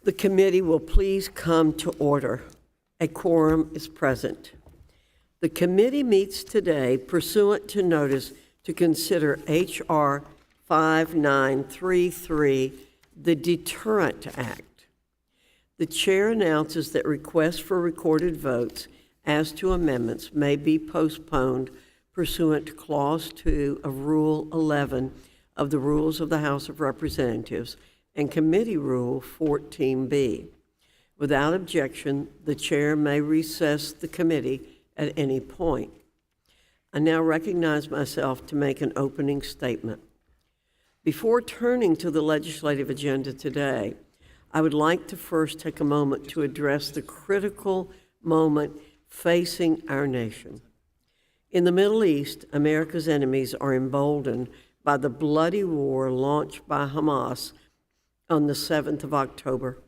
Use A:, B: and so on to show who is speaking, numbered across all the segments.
A: The committee will please come to order. A quorum is present. The committee meets today pursuant to notice to consider H.R. 5933, the Deterrent Act. The chair announces that requests for recorded votes as to amendments may be postponed pursuant to Clause 2 of Rule 11 of the Rules of the House of Representatives and Committee Rule 14B. Without objection, the chair may recess the committee at any point. I now recognize myself to make an opening statement. Before turning to the legislative agenda today, I would like to first take a moment to address the critical moment facing our nation. In the Middle East, America's enemies are emboldened by the bloody war launched by Hamas on the 7th of October.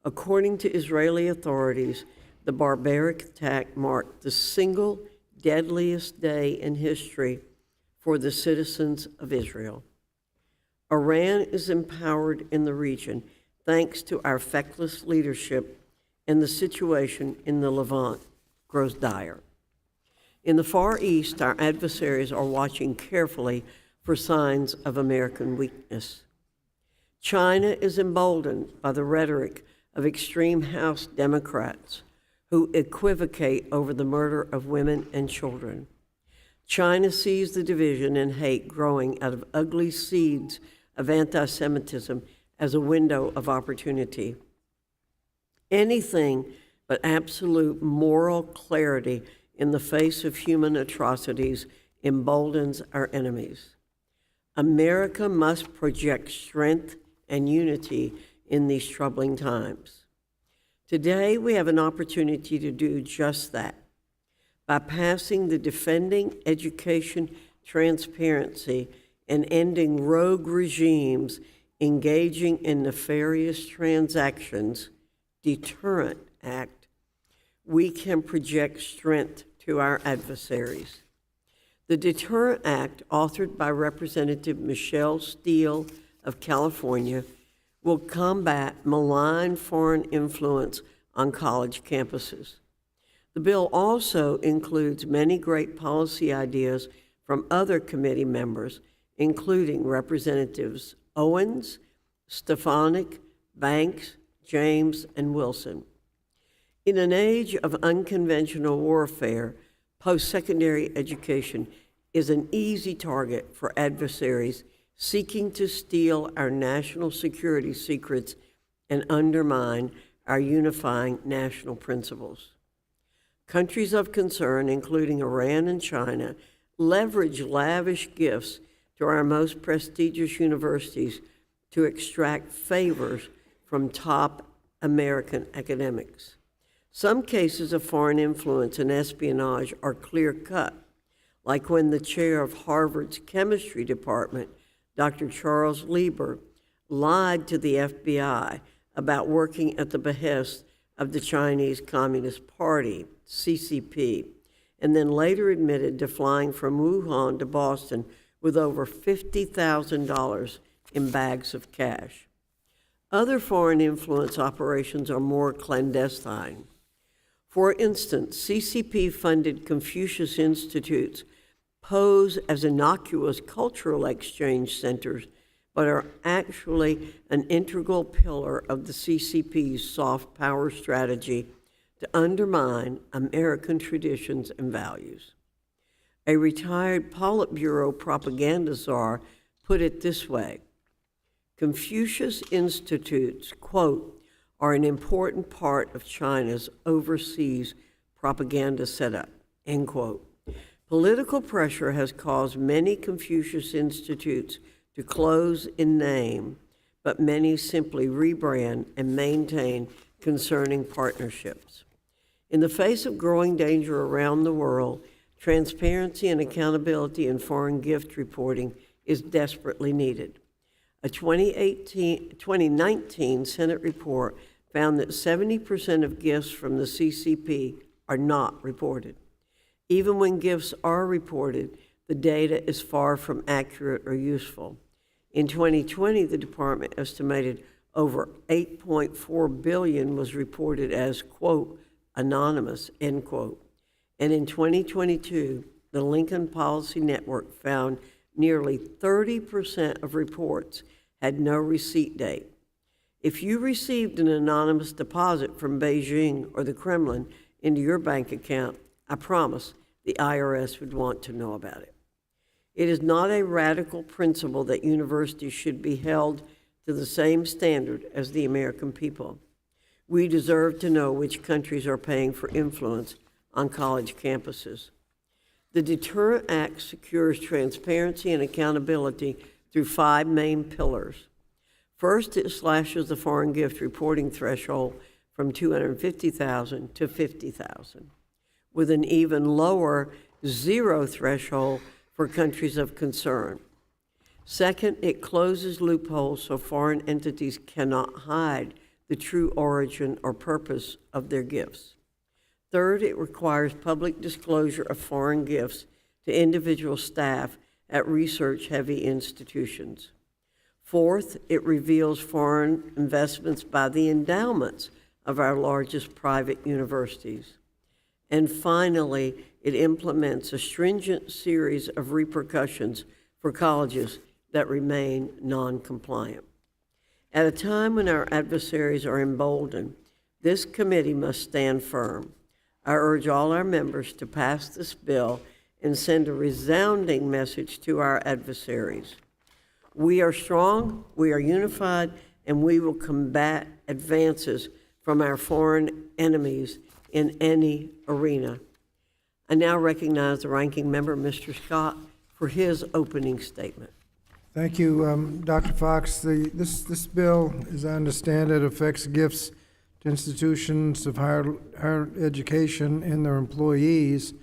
A: According to Israeli authorities, the barbaric attack marked the single deadliest day in history for the citizens of Israel. Iran is empowered in the region thanks to our feckless leadership, and the situation in the Levant grows dire. In the Far East, our adversaries are watching carefully for signs of American weakness. China is emboldened by the rhetoric of extreme House Democrats who equivocate over the murder of women and children. China sees the division and hate growing out of ugly seeds of anti-Semitism as a window of opportunity. Anything but absolute moral clarity in the face of human atrocities emboldens our enemies. America must project strength and unity in these troubling times. Today, we have an opportunity to do just that by passing the Defending Education Transparency and Ending Rogue Regimes Engaging in Nefarious Transactions, Deterrent Act. We can project strength to our adversaries. The Deterrent Act, authored by Representative Michelle Steele of California, will combat malign foreign influence on college campuses. The bill also includes many great policy ideas from other committee members, including Representatives Owens, Stefanik, Banks, James, and Wilson. In an age of unconventional warfare, post-secondary education is an easy target for adversaries seeking to steal our national security secrets and undermine our unifying national principles. Countries of concern, including Iran and China, leverage lavish gifts to our most prestigious universities to extract favors from top American academics. Some cases of foreign influence and espionage are clear-cut, like when the chair of Harvard's chemistry department, Dr. Charles Lieber, lied to the FBI about working at the behest of the Chinese Communist Party, CCP, and then later admitted to flying from Wuhan to Boston with over $50,000 in bags of cash. Other foreign influence operations are more clandestine. For instance, CCP-funded Confucius Institutes pose as innocuous cultural exchange centers, but are actually an integral pillar of the CCP's soft power strategy to undermine American traditions and values. A retired Politburo propaganda czar put it this way: Confucius Institutes, quote, are an important part of China's overseas propaganda setup, end quote. Political pressure has caused many Confucius Institutes to close in name, but many simply rebrand and maintain concerning partnerships. In the face of growing danger around the world, transparency and accountability in foreign gift reporting is desperately needed. A 2019 Senate report found that 70% of gifts from the CCP are not reported. Even when gifts are reported, the data is far from accurate or useful. In 2020, the department estimated Over 8.4 billion was reported as, quote, anonymous, end quote. And in 2022, the Lincoln Policy Network found nearly 30% of reports had no receipt date. If you received an anonymous deposit from Beijing or the Kremlin into your bank account, I promise the IRS would want to know about it. It is not a radical principle that universities should be held to the same standard as the American people. We deserve to know which countries are paying for influence on college campuses. The DETERRENT Act secures transparency and accountability through 5 main pillars. First, it slashes the foreign gift reporting threshold from $250,000 to $50,000, with an even lower zero threshold for countries of concern. Second, it closes loopholes so foreign entities cannot hide the true origin or purpose of their gifts. Third, it requires public disclosure of foreign gifts to individual staff at research-heavy institutions. Fourth, it reveals foreign investments by the endowments of our largest private universities. And finally, it implements a stringent series of repercussions for colleges that remain non-compliant. At a time when our adversaries are emboldened, this committee must stand firm. I urge all our members to pass this bill and send a resounding message to our adversaries. We are strong, we are unified, and we will combat advances from our foreign enemies in any arena. I now recognize the ranking member, Mr. Scott, for his opening statement.
B: Thank you, Dr. Fox. This bill, as I understand it, affects gifts to institutions of higher education and their employees,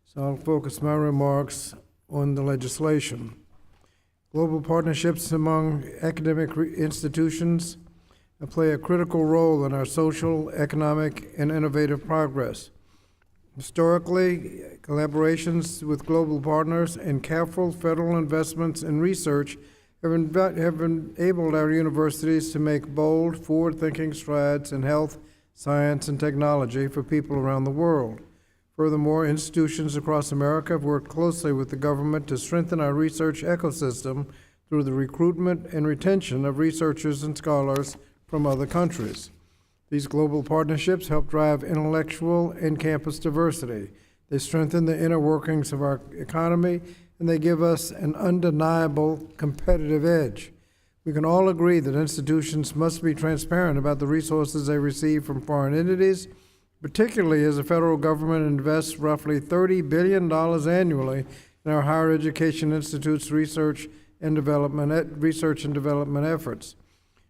B: so I'll focus my remarks on the legislation. Global partnerships among academic institutions play a critical role in our social, economic, and innovative progress. Historically, collaborations with global partners and careful federal investments in research have enabled our universities to make bold, forward-thinking strides in health, science, and technology for people around the world. Furthermore, institutions across America have worked closely with the government to strengthen our research ecosystem through the recruitment and retention of researchers and scholars from other countries. These global partnerships help drive intellectual and campus diversity. They strengthen the inner workings of our economy, and they give us an undeniable competitive edge. We can all agree that institutions must be transparent about the resources they receive from foreign entities, particularly as the federal government invests roughly $30 billion annually in our higher education institutes' research and development efforts.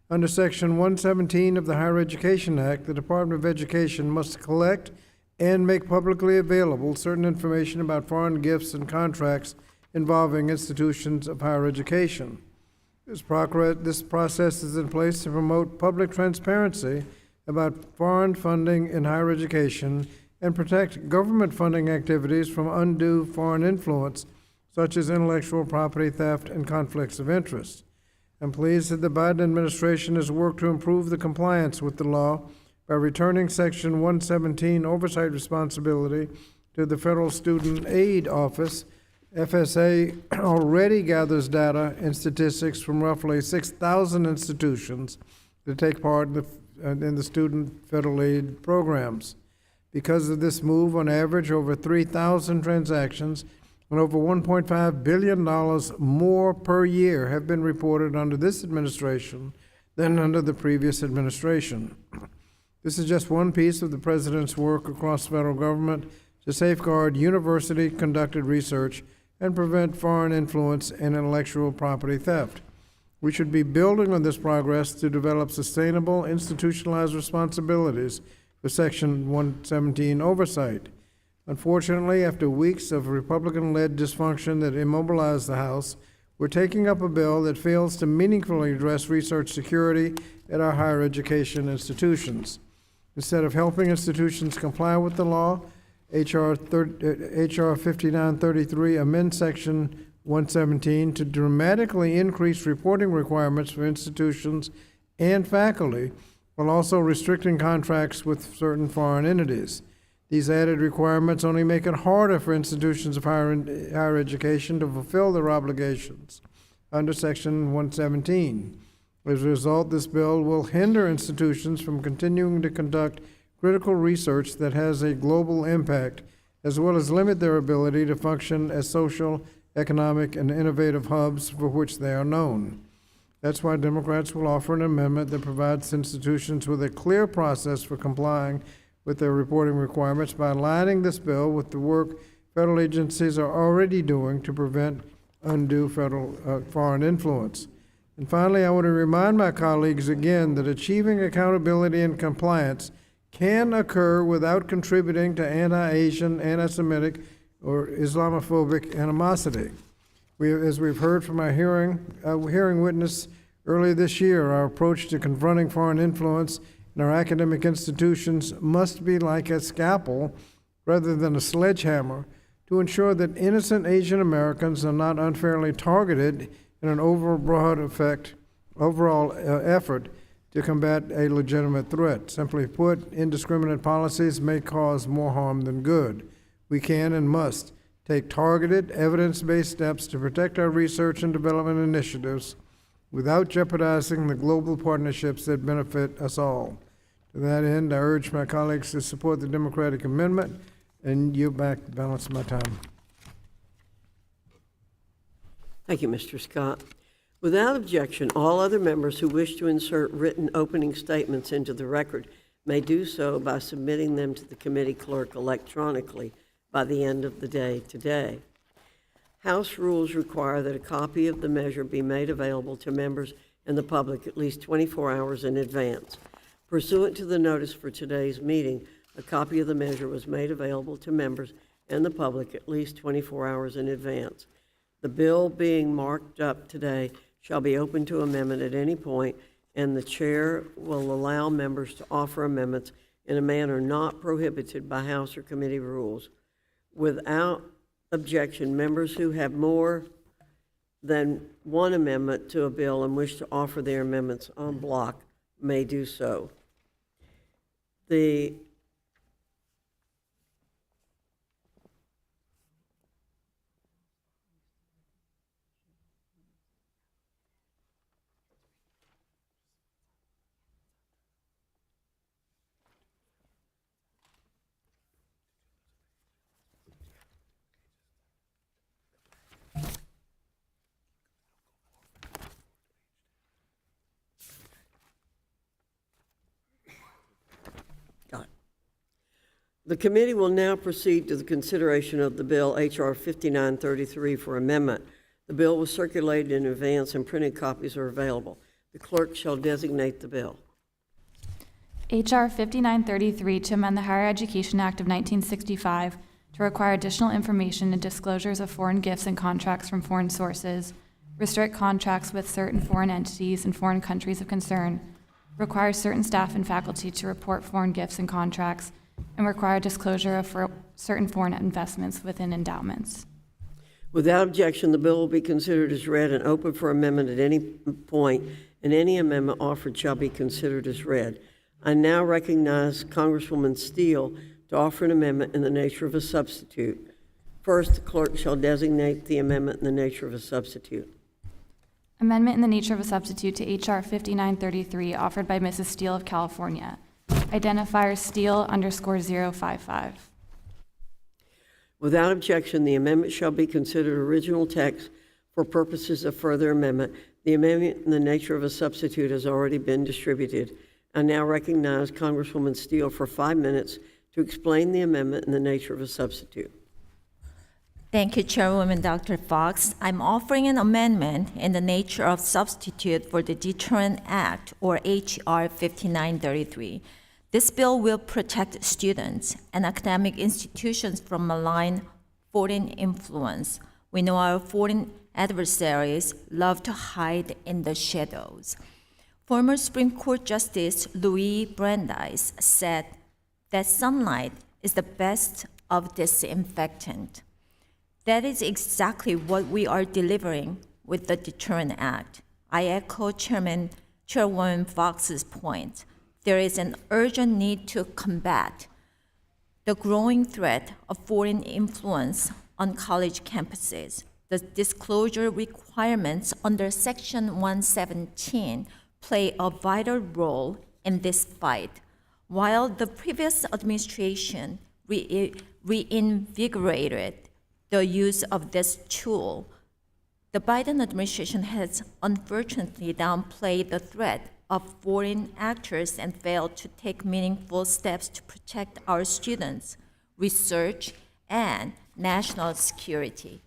B: Under Section 117 of the Higher Education Act, the Department of Education must collect and make publicly available certain information about foreign gifts and contracts involving institutions of higher education. This process is in place to promote public transparency about foreign funding in higher education and protect government funding activities from undue foreign influence, such as intellectual property theft and conflicts of interest. I'm pleased that the Biden administration has worked to improve the compliance with the law by returning Section 117 oversight responsibility to the Federal Student Aid Office. FSA already gathers data and statistics from roughly 6,000 institutions that take part in the student federal aid programs. Because of this move, on average, over 3,000 transactions and over $1.5 billion more per year have been reported under this administration than under the previous administration. This is just one piece of the president's work across the federal government to safeguard university-conducted research and prevent foreign influence and intellectual property theft. We should be building on this progress to develop sustainable, institutionalized responsibilities for Section 117 oversight. Unfortunately, after weeks of Republican-led dysfunction that immobilized the House, we're taking up a bill that fails to meaningfully address research security at our higher education institutions. Instead of helping institutions comply with the law, H.R. 5933 amends Section 117 to dramatically increase reporting requirements for institutions and faculty, while also restricting contracts with certain foreign entities. These added requirements only make it harder for institutions of higher education to fulfill their obligations under Section 117. As a result, this bill will hinder institutions from continuing to conduct critical research that has a global impact, as well as limit their ability to function as social, economic, and innovative hubs for which they are known. That's why Democrats will offer an amendment that provides institutions with a clear process for complying with their reporting requirements by aligning this bill with the work federal agencies are already doing to prevent undue foreign influence. And finally, I want to remind my colleagues again that achieving accountability and compliance can occur without contributing to anti-Asian, anti-Semitic, or Islamophobic animosity. As we've heard from our hearing witness earlier this year, our approach to confronting foreign influence in our academic institutions must be like a scalpel rather than a sledgehammer to ensure that innocent Asian Americans are not unfairly targeted in an overall effort to combat a legitimate threat. Simply put, indiscriminate policies may cause more harm than good. We can and must take targeted, evidence-based steps to protect our research and development initiatives without jeopardizing the global partnerships that benefit us all. To that end, I urge my colleagues to support the Democratic amendment and yield back the balance of my time.
A: Thank you, Mr. Scott. Without objection, all other members who wish to insert written opening statements into the record may do so by submitting them to the committee clerk electronically by the end of the day today. House rules require that a copy of the measure be made available to members and the public at least 24 hours in advance. Pursuant to the notice for today's meeting, a copy of the measure was made available to members and the public at least 24 hours in advance. The bill being marked up today shall be open to amendment at any point, and the chair will allow members to offer amendments in a manner not prohibited by House or committee rules. Without objection, members who have more than one amendment to a bill and wish to offer their amendments en bloc may do so. The committee will now proceed to the consideration of the bill H.R. 5933 for amendment. The bill was circulated in advance and printed copies are available. The clerk shall designate the bill.
C: H.R. 5933 to amend the Higher Education Act of 1965 to require additional information and disclosures of foreign gifts and contracts from foreign sources, restrict contracts with certain foreign entities and foreign countries of concern, require certain staff and faculty to report foreign gifts and contracts, and require disclosure of certain foreign investments within endowments.
A: Without objection, the bill will be considered as read and open for amendment at any point, and any amendment offered shall be considered as read. I now recognize Congresswoman Steele to offer an amendment in the nature of a substitute. First, the clerk shall designate the amendment in the nature of a substitute.
C: Amendment in the nature of a substitute to H.R. 5933 offered by Mrs. Steele of California. Identifier Steele _055.
A: Without objection, the amendment shall be considered original text for purposes of further amendment. The amendment in the nature of a substitute has already been distributed. I now recognize Congresswoman Steele for 5 minutes to explain the amendment in the nature of a substitute.
D: Thank you, Chairwoman Dr. Fox. I'm offering an amendment in the nature of substitute for the DETERRENT Act, or H.R. 5933. This bill will protect students and academic institutions from malign foreign influence. We know our foreign adversaries love to hide in the shadows. Former Supreme Court Justice Louis Brandeis said that sunlight is the best of disinfectant. That is exactly what we are delivering with the DETERRENT Act. I echo Chairman Chairwoman Fox's point, there is an urgent need to combat the growing threat of foreign influence on college campuses. The disclosure requirements under Section 117 play a vital role in this fight. While the previous administration reinvigorated the use of this tool, the Biden administration has unfortunately downplayed the threat of foreign actors and failed to take meaningful steps to protect our students, research, and national security.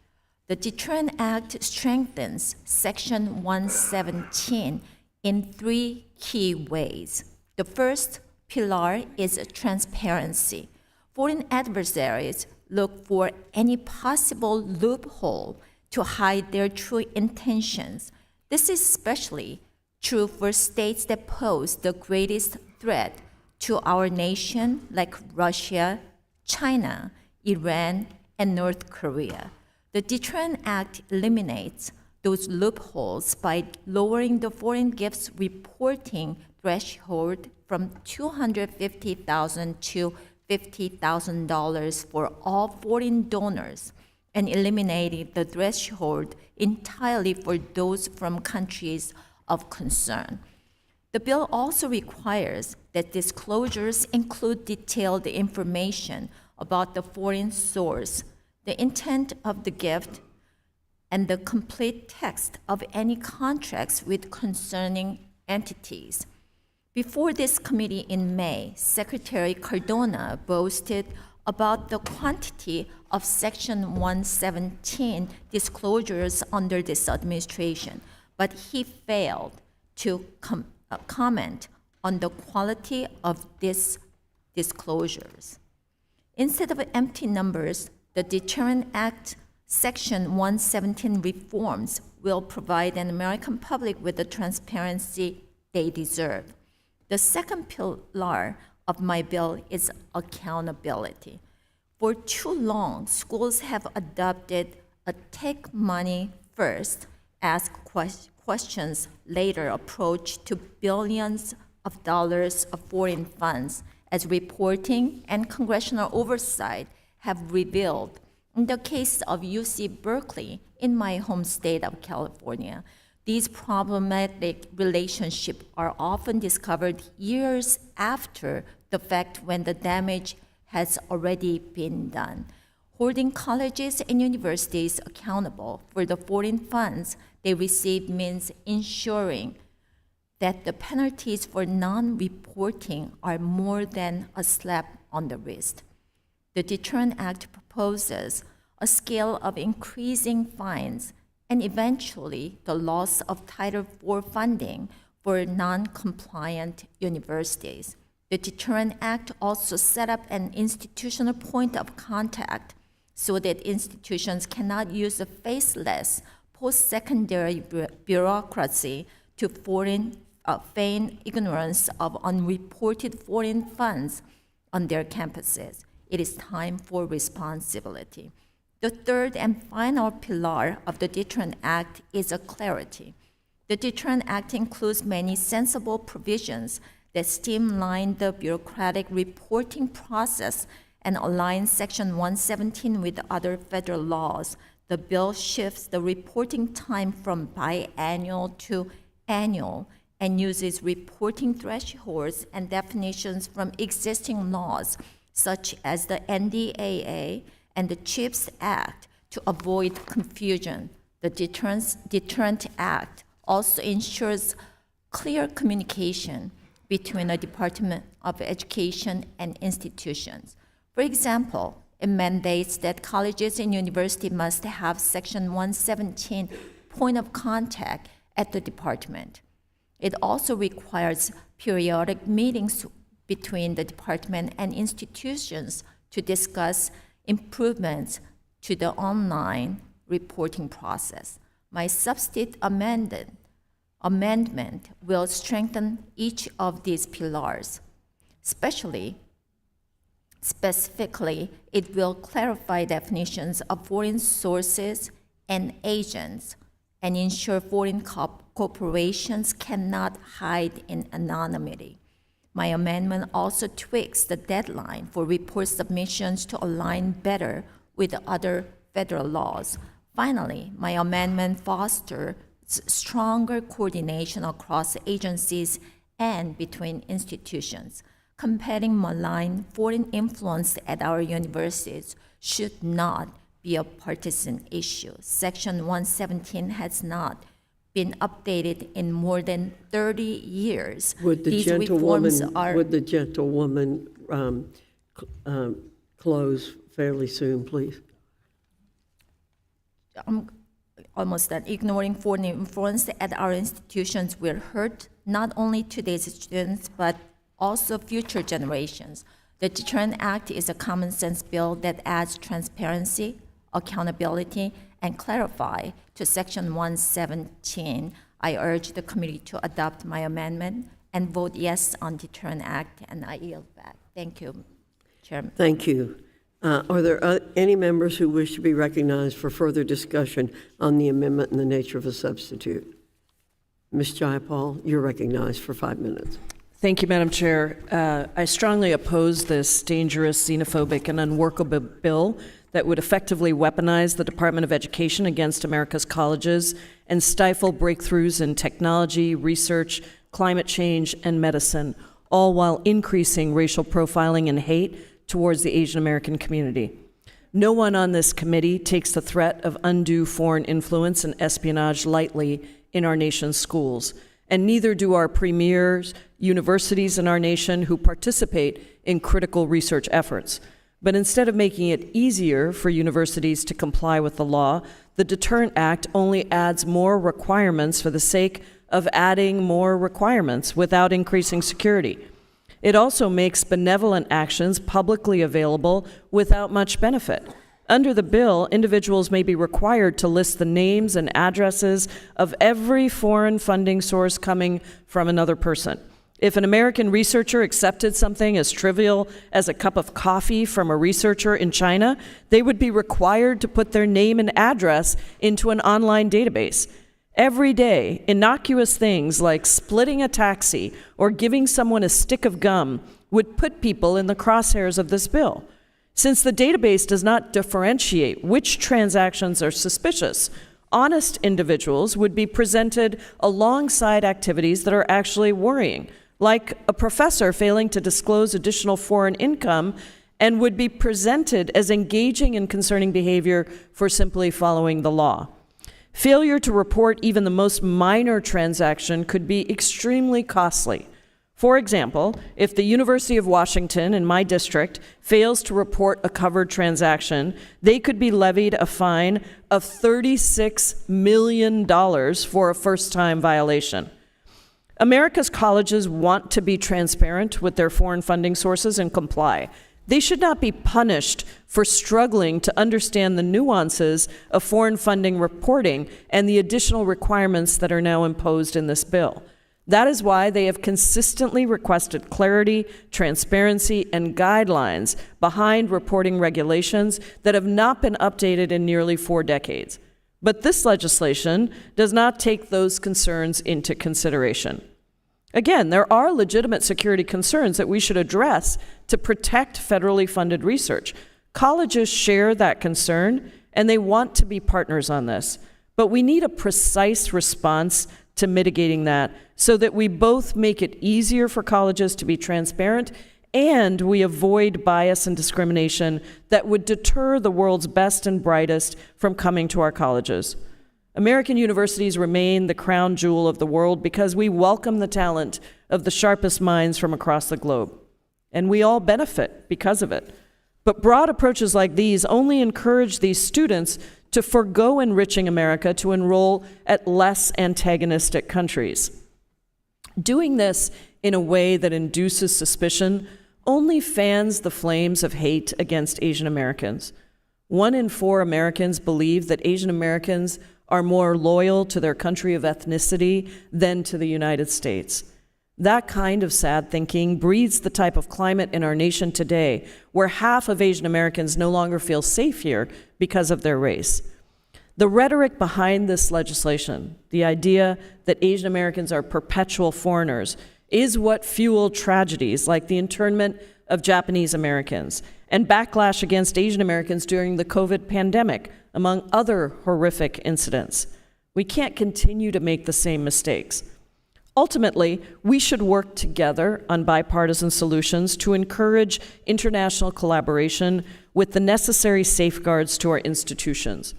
D: The Deterrent Act strengthens Section 117 in 3 key ways. The first pillar is transparency. Foreign adversaries look for any possible loophole to hide their true intentions. This is especially true for states that pose the greatest threat to our nation, like Russia, China, Iran, and North Korea. The Deterrent Act eliminates those loopholes by lowering the foreign gifts reporting threshold from $250,000 to $50,000 for all foreign donors, and eliminating the threshold entirely for those from countries of concern. The bill also requires that disclosures include detailed information about the foreign source, the intent of the gift, and the complete text of any contracts with concerning entities. Before this committee in May, Secretary Cardona boasted about the quantity of Section 117 disclosures under this administration, but he failed to comment on the quality of these disclosures. Instead of empty numbers, the Deterrent Act Section 117 reforms will provide an American public with the transparency they deserve. The second pillar of my bill is accountability. For too long, schools have adopted a take money first, ask questions later approach to billions of dollars of foreign funds, as reporting and congressional oversight have revealed. In the case of UC Berkeley, in my home state of California, these problematic relationships are often discovered years after the fact when the damage has already been done. Holding colleges and universities accountable for the foreign funds they receive means ensuring that the penalties for non-reporting are more than a slap on the wrist. The Deterrent Act proposes a scale of increasing fines and eventually the loss of Title IV funding for non-compliant universities. The Deterrent Act also set up an institutional point of contact so that institutions cannot use a faceless post-secondary bureaucracy to feign ignorance of unreported foreign funds on their campuses. It is time for responsibility. The third and final pillar of the Deterrent Act is clarity. The Deterrent Act includes many sensible provisions that streamline the bureaucratic reporting process and align Section 117 with other federal laws. The bill shifts the reporting time from biannual to annual and uses reporting thresholds and definitions from existing laws, such as the NDAA and the CHIPS Act, to avoid confusion. The Deterrent Act also ensures clear communication between the Department of Education and institutions. For example, it mandates that colleges and universities must have Section 117 point of contact at the department. It also requires periodic meetings between the department and institutions to discuss improvements to the online reporting process. My substitute amendment will strengthen each of these pillars. Specifically, it will clarify definitions of foreign sources and agents and ensure foreign corporations cannot hide in anonymity. My amendment also tweaks the deadline for report submissions to align better with other federal laws. Finally, my amendment fosters stronger coordination across agencies and between institutions. Combating malign foreign influence at our universities should not be a partisan issue. Section 117 has not been updated in more than 30 years.
A: Would the
D: These
A: gentlewoman,
D: reforms are
A: close fairly soon, please?
D: almost done. Ignoring foreign influence at our institutions will hurt not only today's students, but also future generations. The DETERRENT Act is a common sense bill that adds transparency, accountability, and clarify to Section 117. I urge the committee to adopt my amendment and vote yes on DETERRENT Act, and I yield back. Thank you, Chairman.
A: Thank you. Are there any members who wish to be recognized for further discussion on the amendment and the nature of a substitute? Ms. Jayapal, you're recognized for 5 minutes.
E: Thank you, Madam Chair. I strongly oppose this dangerous, xenophobic, and unworkable bill that would effectively weaponize the Department of Education against America's colleges and stifle breakthroughs in technology, research, climate change, and medicine, all while increasing racial profiling and hate towards the Asian American community. No one on this committee takes the threat of undue foreign influence and espionage lightly in our nation's schools, and neither do our premiers, universities in our nation who participate in critical research efforts. But instead of making it easier for universities to comply with the law, the DETERRENT Act only adds more requirements for the sake of adding more requirements without increasing security. It also makes benevolent actions publicly available without much benefit. Under the bill, individuals may be required to list the names and addresses of every foreign funding source coming from another person. If an American researcher accepted something as trivial as a cup of coffee from a researcher in China, they would be required to put their name and address into an online database. Every day, innocuous things like splitting a taxi or giving someone a stick of gum would put people in the crosshairs of this bill. Since the database does not differentiate which transactions are suspicious, honest individuals would be presented alongside activities that are actually worrying, like a professor failing to disclose additional foreign income, and would be presented as engaging in concerning behavior for simply following the law. Failure to report even the most minor transaction could be extremely costly. For example, if the University of Washington in my district fails to report a covered transaction, they could be levied a fine of $36 million for a first-time violation. America's colleges want to be transparent with their foreign funding sources and comply. They should not be punished for struggling to understand the nuances of foreign funding reporting and the additional requirements that are now imposed in this bill. That is why they have consistently requested clarity, transparency, and guidelines behind reporting regulations that have not been updated in nearly 4 decades. But this legislation does not take those concerns into consideration. Again, there are legitimate security concerns that we should address to protect federally funded research. Colleges share that concern, and they want to be partners on this. But we need a precise response to mitigating that so that we both make it easier for colleges to be transparent and we avoid bias and discrimination that would deter the world's best and brightest from coming to our colleges. American universities remain the crown jewel of the world because we welcome the talent of the sharpest minds from across the globe. And we all benefit because of it. But broad approaches like these only encourage these students to forego enriching America to enroll at less antagonistic countries. Doing this in a way that induces suspicion only fans the flames of hate against Asian Americans. 1 in 4 Americans believe that Asian Americans are more loyal to their country of ethnicity than to the United States. That kind of sad thinking breeds the type of climate in our nation today where half of Asian Americans no longer feel safe here because of their race. The rhetoric behind this legislation, the idea that Asian Americans are perpetual foreigners, is what fueled tragedies like the internment of Japanese Americans and backlash against Asian Americans during the COVID pandemic, among other horrific incidents. We can't continue to make the same mistakes. Ultimately, we should work together on bipartisan solutions to encourage international collaboration with the necessary safeguards to our institutions.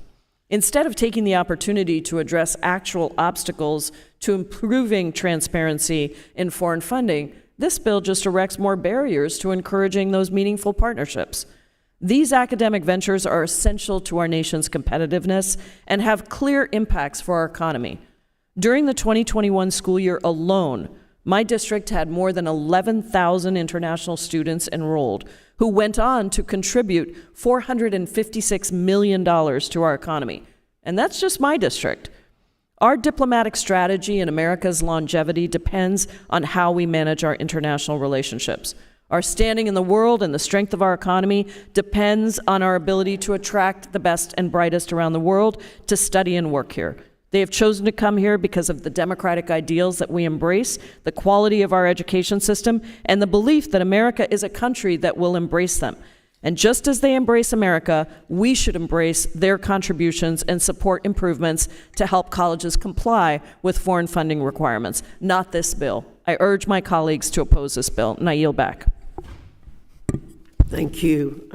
E: Instead of taking the opportunity to address actual obstacles to improving transparency in foreign funding, this bill just erects more barriers to encouraging those meaningful partnerships. These academic ventures are essential to our nation's competitiveness and have clear impacts for our economy. During the 2021 school year alone, my district had more than 11,000 international students enrolled who went on to contribute $456 million to our economy. And that's just my district. Our diplomatic strategy and America's longevity depends on how we manage our international relationships. Our standing in the world and the strength of our economy depends on our ability to attract the best and brightest around the world to study and work here. They have chosen to come here because of the democratic ideals that we embrace, the quality of our education system, and the belief that America is a country that will embrace them. And just as they embrace America, we should embrace their contributions and support improvements to help colleges comply with foreign funding requirements, not this bill. I urge my colleagues to oppose this bill, and I yield back.
A: Thank you.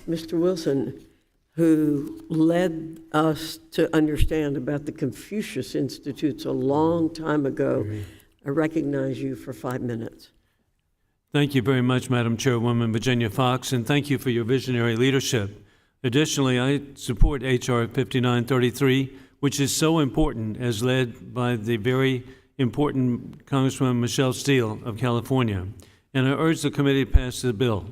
A: Mr. Wilson, who led us to understand about the Confucius Institutes a long time ago, I recognize you for 5 minutes.
F: Thank you very much, Madam Chairwoman Virginia Fox, and thank you for your visionary leadership. Additionally, I support H.R. 5933, which is so important, as led by the very important Congresswoman Michelle Steele of California, and I urge the committee to pass the bill.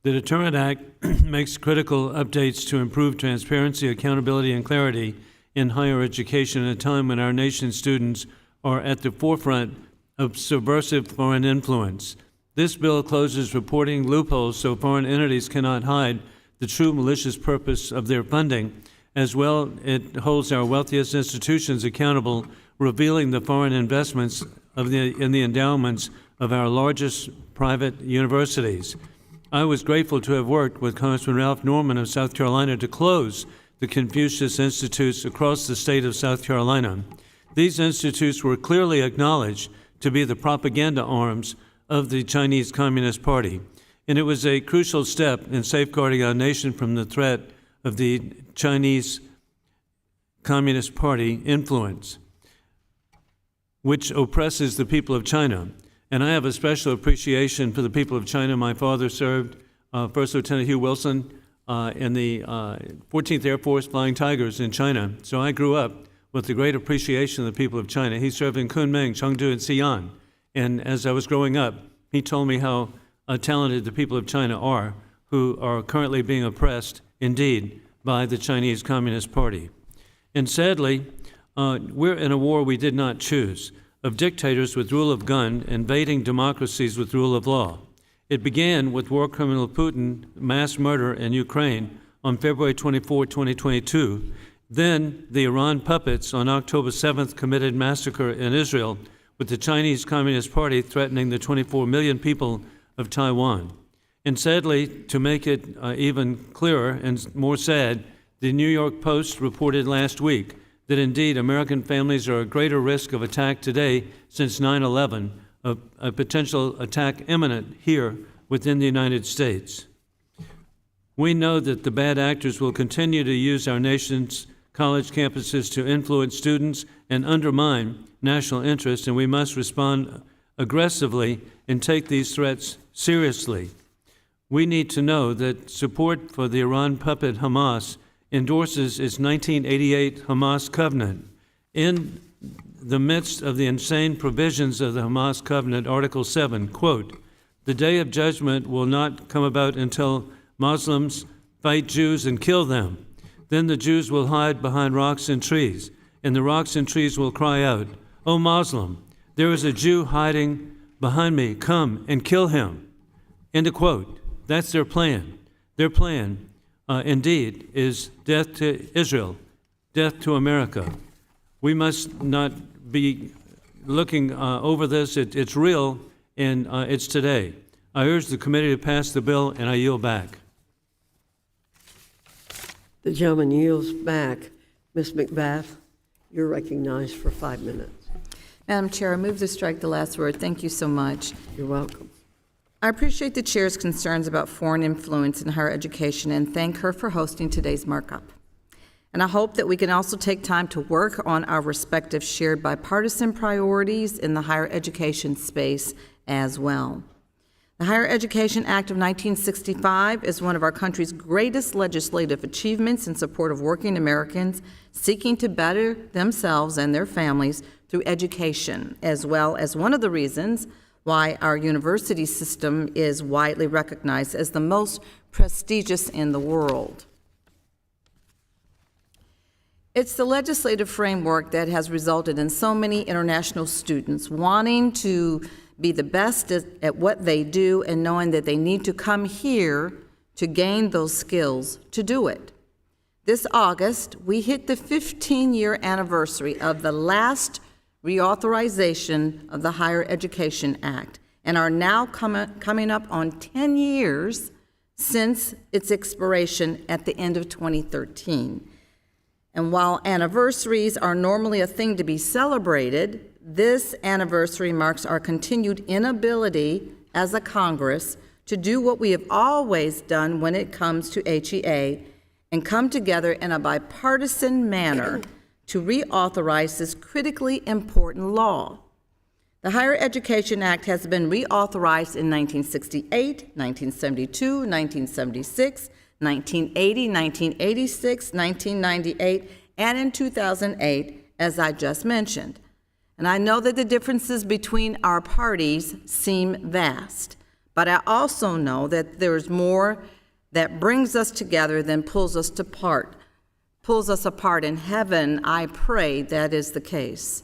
F: The DETERRENT Act makes critical updates to improve transparency, accountability, and clarity in higher education at a time when our nation's students are at the forefront of subversive foreign influence. This bill closes reporting loopholes so foreign entities cannot hide the true malicious purpose of their funding. As well, it holds our wealthiest institutions accountable, revealing the foreign investments in the endowments of our largest private universities. I was grateful to have worked with Congressman Ralph Norman of South Carolina to close the Confucius Institutes across the state of South Carolina. These institutes were clearly acknowledged to be the propaganda arms of the Chinese Communist Party, and it was a crucial step in safeguarding our nation from the threat of the Chinese Communist Party influence, which oppresses the people of China. And I have a special appreciation for the people of China. My father served First Lieutenant Hugh Wilson in the 14th Air Force Flying Tigers in China. So I grew up with a great appreciation of the people of China. He served in Kunming, Chengdu, and Xi'an. And as I was growing up, he told me how talented the people of China are, who are currently being oppressed, indeed, by the Chinese Communist Party. And sadly, we're in a war we did not choose, of dictators with rule of gun invading democracies with rule of law. It began with war criminal Putin mass murder in Ukraine on February 24, 2022. Then the Iran puppets on October 7th committed massacre in Israel, with the Chinese Communist Party threatening the 24 million people of Taiwan. And sadly, to make it even clearer and more sad, the New York Post reported last week that indeed American families are at greater risk of attack today since 9/11, a potential attack imminent here within the United States. We know that the bad actors will continue to use our nation's college campuses to influence students and undermine national interest, and we must respond aggressively and take these threats seriously. We need to know that support for the Iran puppet Hamas endorses its 1988 Hamas Covenant. In the midst of the insane provisions of the Hamas Covenant, Article 7, quote, "The day of judgment will not come about until Muslims fight Jews and kill them. Then the Jews will hide behind rocks and trees, and the rocks and trees will cry out, 'O Muslim, there is a Jew hiding behind me. Come and kill him.'" End of quote. That's their plan. Their plan, indeed, is death to Israel, death to America. We must not be looking over this. It's real, and it's today. I urge the committee to pass the bill, and I yield back.
A: The gentleman yields back. Ms. McBath, you're recognized for 5 minutes.
G: Madam Chair, I move to strike the last word. Thank you so much.
A: You're welcome.
G: I appreciate the Chair's concerns about foreign influence in higher education and thank her for hosting today's markup. And I hope that we can also take time to work on our respective shared bipartisan priorities in the higher education space as well. The Higher Education Act of 1965 is one of our country's greatest legislative achievements in support of working Americans seeking to better themselves and their families through education, as well as one of the reasons why our university system is widely recognized as the most prestigious in the world. It's the legislative framework that has resulted in so many international students wanting to be the best at what they do and knowing that they need to come here to gain those skills to do it. This August, we hit the 15-year anniversary of the last reauthorization of the Higher Education Act and are now coming up on 10 years since its expiration at the end of 2013. And while anniversaries are normally a thing to be celebrated, this anniversary marks our continued inability as a Congress to do what we have always done when it comes to HEA and come together in a bipartisan manner to reauthorize this critically important law. The Higher Education Act has been reauthorized in 1968, 1972, 1976, 1980, 1986, 1998, and in 2008, as I just mentioned. And I know that the differences between our parties seem vast, but I also know that there's more that brings us together than pulls us apart. In heaven, I pray that is the case.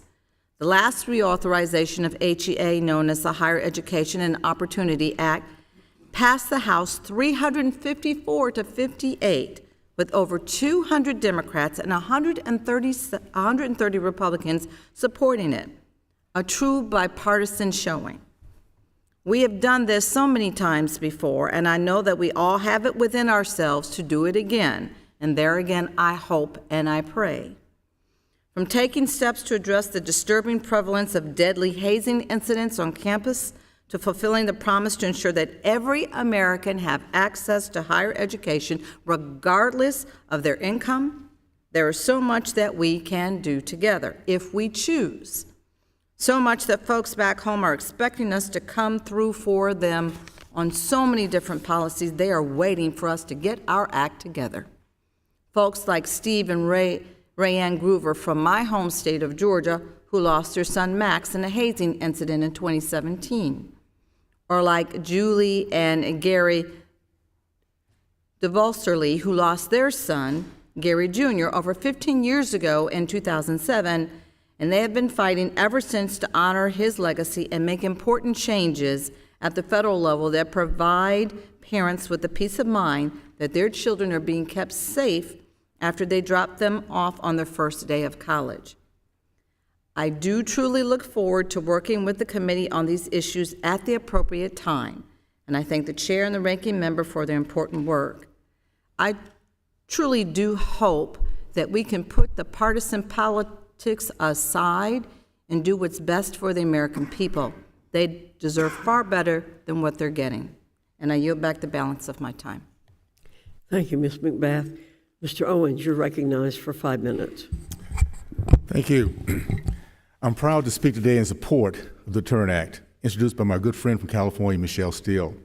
G: The last reauthorization of HEA, known as the Higher Education and Opportunity Act, passed the House 354 to 58, with over 200 Democrats and 130 Republicans supporting it, a true bipartisan showing. We have done this so many times before, and I know that we all have it within ourselves to do it again. And there again, I hope and I pray. From taking steps to address the disturbing prevalence of deadly hazing incidents on campus to fulfilling the promise to ensure that every American have access to higher education regardless of their income, there is so much that we can do together if we choose. So much that folks back home are expecting us to come through for them on so many different policies. They are waiting for us to get our act together. Folks like Steve and Rayanne Groover from my home state of Georgia, who lost their son Max in a hazing incident in 2017. Or like Julie and Gary DeVolsterly, who lost their son, Gary Jr., over 15 years ago in 2007, and they have been fighting ever since to honor his legacy and make important changes at the federal level that provide parents with the peace of mind that their children are being kept safe after they drop them off on their first day of college. I do truly look forward to working with the committee on these issues at the appropriate time, and I thank the chair and the ranking member for their important work. I truly do hope that we can put the partisan politics aside and do what's best for the American people. They deserve far better than what they're getting. And I yield back the balance of my time.
A: Thank you, Ms. McBath. Mr. Owens, you're recognized for 5 minutes.
H: Thank you. I'm proud to speak today in support of the DETERRENT Act, introduced by my good friend from California, Michelle Steele.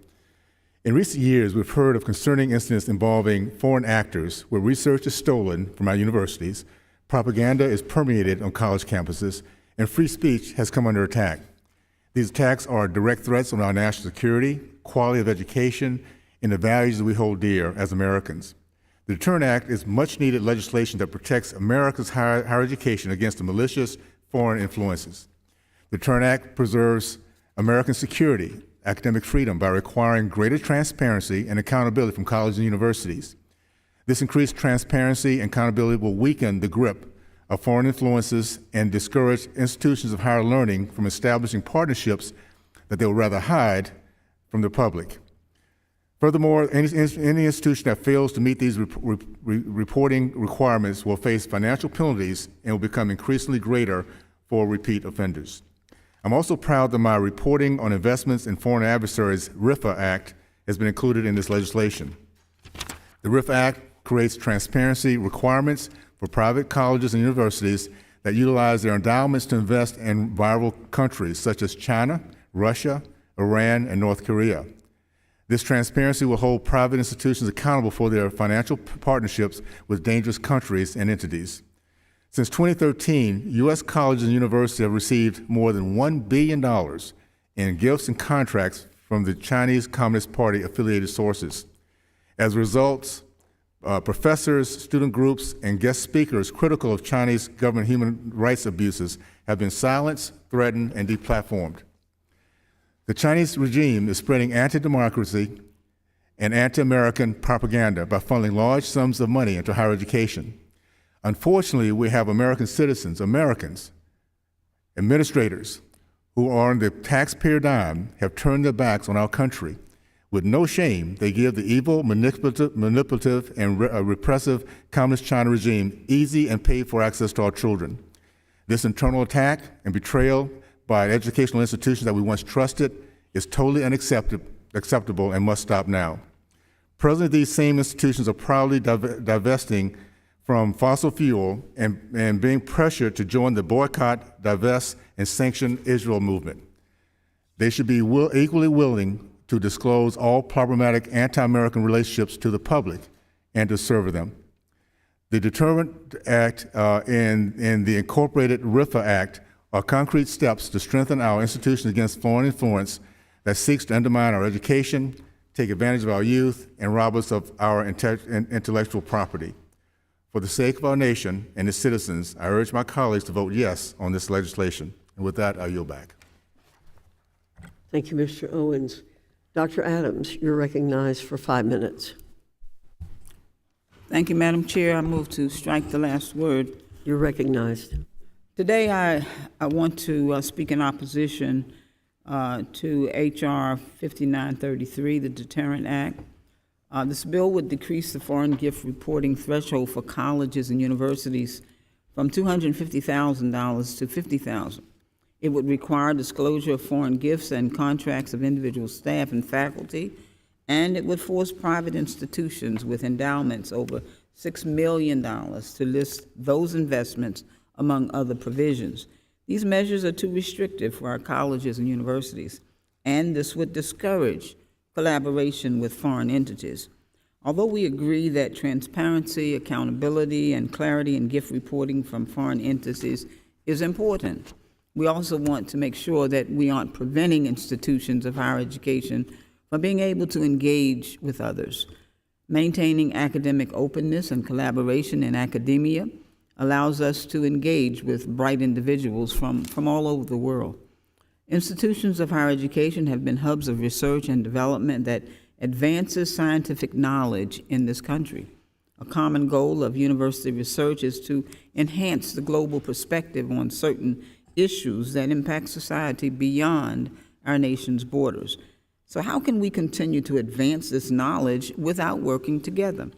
H: In recent years, we've heard of concerning incidents involving foreign actors where research is stolen from our universities, propaganda is permeated on college campuses, and free speech has come under attack. These attacks are direct threats on our national security, quality of education, and the values that we hold dear as Americans. The DETERRENT Act is much-needed legislation that protects America's higher education against the malicious foreign influences. The DETERRENT Act preserves American security, academic freedom by requiring greater transparency and accountability from colleges and universities. This increased transparency and accountability will weaken the grip of foreign influences and discourage institutions of higher learning from establishing partnerships that they would rather hide from the public. Furthermore, any institution that fails to meet these reporting requirements will face financial penalties and will become increasingly greater for repeat offenders. I'm also proud that my reporting on investments in foreign adversaries RIFA Act has been included in this legislation. The RIFA Act creates transparency requirements for private colleges and universities that utilize their endowments to invest in rival countries such as China, Russia, Iran, and North Korea. This transparency will hold private institutions accountable for their financial partnerships with dangerous countries and entities. Since 2013, U.S. colleges and universities have received more than $1 billion in gifts and contracts from the Chinese Communist Party affiliated sources. As a result, professors, student groups, and guest speakers critical of Chinese government human rights abuses have been silenced, threatened, and deplatformed. The Chinese regime is spreading anti-democracy and anti-American propaganda by funneling large sums of money into higher education. Unfortunately, we have American citizens, Americans, administrators, who are on the taxpayer dime, have turned their backs on our country. With no shame, they give the evil, manipulative, and repressive Communist China regime easy and paid-for access to our children. This internal attack and betrayal by educational institutions that we once trusted is totally unacceptable and must stop now. Presently, these same institutions are proudly divesting from fossil fuel and being pressured to join the boycott, divest, and sanction Israel movement. They should be equally willing to disclose all problematic anti-American relationships to the public and to serve them. The Deterrent Act and the incorporated RIFA Act are concrete steps to strengthen our institutions against foreign influence that seeks to undermine our education, take advantage of our youth, and rob us of our intellectual property. For the sake of our nation and its citizens, I urge my colleagues to vote yes on this legislation. And with that, I yield back.
A: Thank you, Mr. Owens. Dr. Adams, you're recognized for 5 minutes.
I: Thank you, Madam Chair. I move to strike the last word.
A: You're recognized.
I: Today, I want to speak in opposition to H.R. 5933, the Deterrent Act. This bill would decrease the foreign gift reporting threshold for colleges and universities from $250,000 to $50,000. It would require disclosure of foreign gifts and contracts of individual staff and faculty, and it would force private institutions with endowments over $6 million to list those investments among other provisions. These measures are too restrictive for our colleges and universities, and this would discourage collaboration with foreign entities. Although we agree that transparency, accountability, and clarity in gift reporting from foreign entities is important, we also want to make sure that we aren't preventing institutions of higher education from being able to engage with others. Maintaining academic openness and collaboration in academia allows us to engage with bright individuals from all over the world. Institutions of higher education have been hubs of research and development that advances scientific knowledge in this country. A common goal of university research is to enhance the global perspective on certain issues that impact society beyond our nation's borders. So how can we continue to advance this knowledge without working together?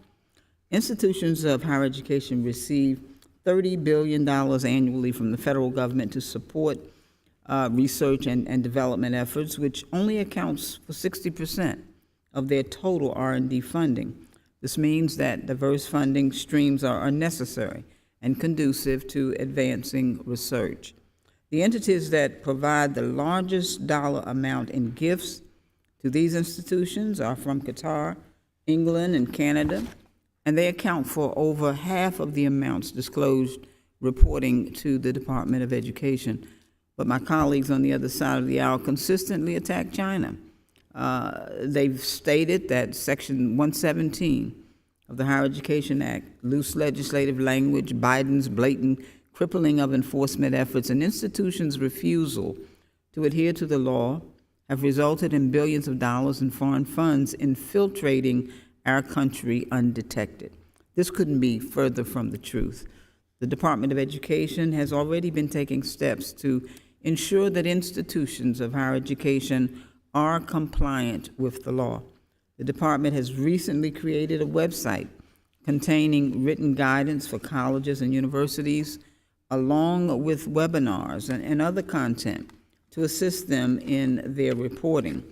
I: Institutions of higher education receive $30 billion annually from the federal government to support research and development efforts, which only accounts for 60% of their total R&D funding. This means that diverse funding streams are necessary and conducive to advancing research. The entities that provide the largest dollar amount in gifts to these institutions are from Qatar, England, and Canada, and they account for over half of the amounts disclosed reporting to the Department of Education. But my colleagues on the other side of the aisle consistently attack China. They've stated that Section 117 of the Higher Education Act, loose legislative language, Biden's blatant crippling of enforcement efforts, and institutions' refusal to adhere to the law have resulted in billions of dollars in foreign funds infiltrating our country undetected. This couldn't be further from the truth. The Department of Education has already been taking steps to ensure that institutions of higher education are compliant with the law. The department has recently created a website containing written guidance for colleges and universities, along with webinars and other content to assist them in their reporting.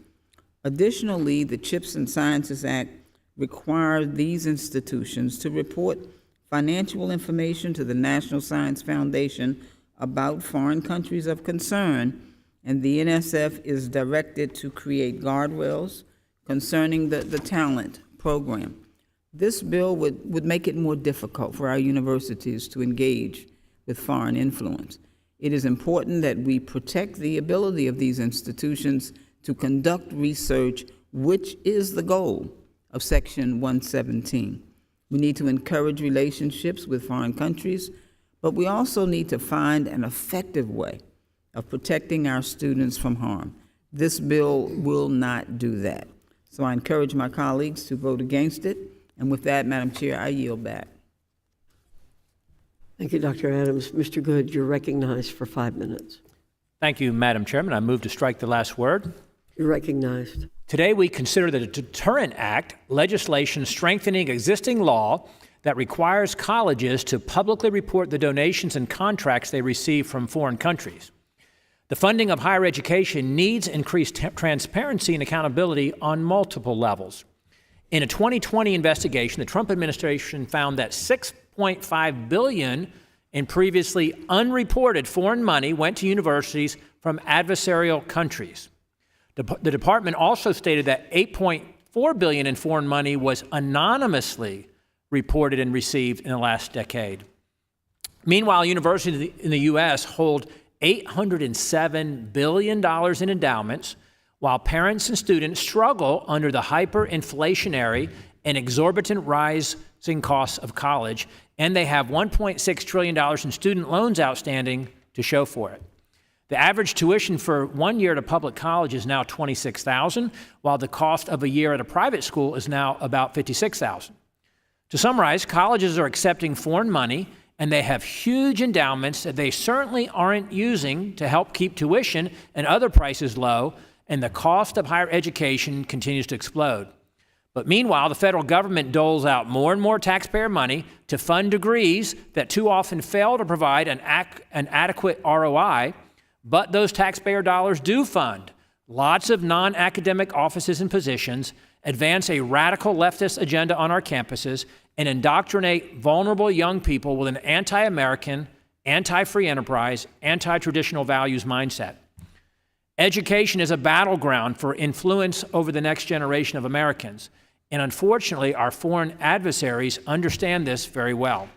I: Additionally, the CHIPS and Sciences Act requires these institutions to report financial information to the National Science Foundation about foreign countries of concern, and the NSF is directed to create guardrails concerning the talent program. This bill would make it more difficult for our universities to engage with foreign influence. It is important that we protect the ability of these institutions to conduct research, which is the goal of Section 117. We need to encourage relationships with foreign countries, but we also need to find an effective way of protecting our students from harm. This bill will not do that. So I encourage my colleagues to vote against it. And with that, Madam Chair, I yield back.
A: Thank you, Dr. Adams. Mr. Good, you're recognized for 5 minutes.
J: Thank you, Madam Chairman. I move to strike the last word.
A: You're recognized.
J: Today, we consider the DETERRENT Act, legislation strengthening existing law that requires colleges to publicly report the donations and contracts they receive from foreign countries. The funding of higher education needs increased transparency and accountability on multiple levels. In a 2020 investigation, the Trump administration found that $6.5 billion in previously unreported foreign money went to universities from adversarial countries. The department also stated that $8.4 billion in foreign money was anonymously reported and received in the last decade. Meanwhile, universities in the U.S. hold $807 billion in endowments, while parents and students struggle under the hyperinflationary and exorbitant rising costs of college, and they have $1.6 trillion in student loans outstanding to show for it. The average tuition for 1 year at a public college is now $26,000, while the cost of a year at a private school is now about $56,000. To summarize, colleges are accepting foreign money, and they have huge endowments that they certainly aren't using to help keep tuition and other prices low, and the cost of higher education continues to explode. But meanwhile, the federal government doles out more and more taxpayer money to fund degrees that too often fail to provide an adequate ROI, but those taxpayer dollars do fund lots of non-academic offices and positions, advance a radical leftist agenda on our campuses, and indoctrinate vulnerable young people with an anti-American, anti-free enterprise, anti-traditional values mindset. Education is a battleground for influence over the next generation of Americans, and unfortunately, our foreign adversaries understand this very well.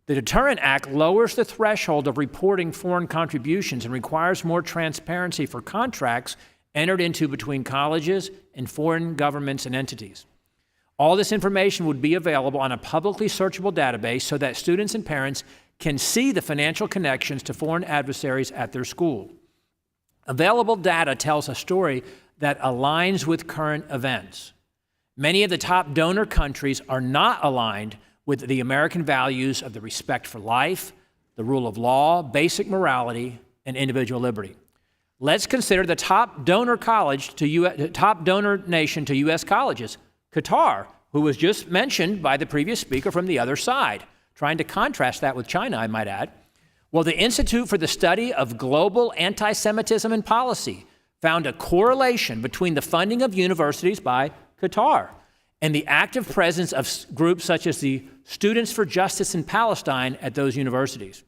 J: The DETERRENT Act lowers the threshold of reporting foreign contributions and requires more transparency for contracts entered into between colleges and foreign governments and entities. All this information would be available on a publicly searchable database so that students and parents can see the financial connections to foreign adversaries at their school. Available data tells a story that aligns with current events. Many of the top donor countries are not aligned with the American values of the respect for life, the rule of law, basic morality, and individual liberty. Let's consider the top donor nation to U.S. colleges, Qatar, who was just mentioned by the previous speaker from the other side, trying to contrast that with China, I might add. Well, the Institute for the Study of Global Anti-Semitism and Policy found a correlation between the funding of universities by Qatar and the active presence of groups such as the Students for Justice in Palestine at those universities.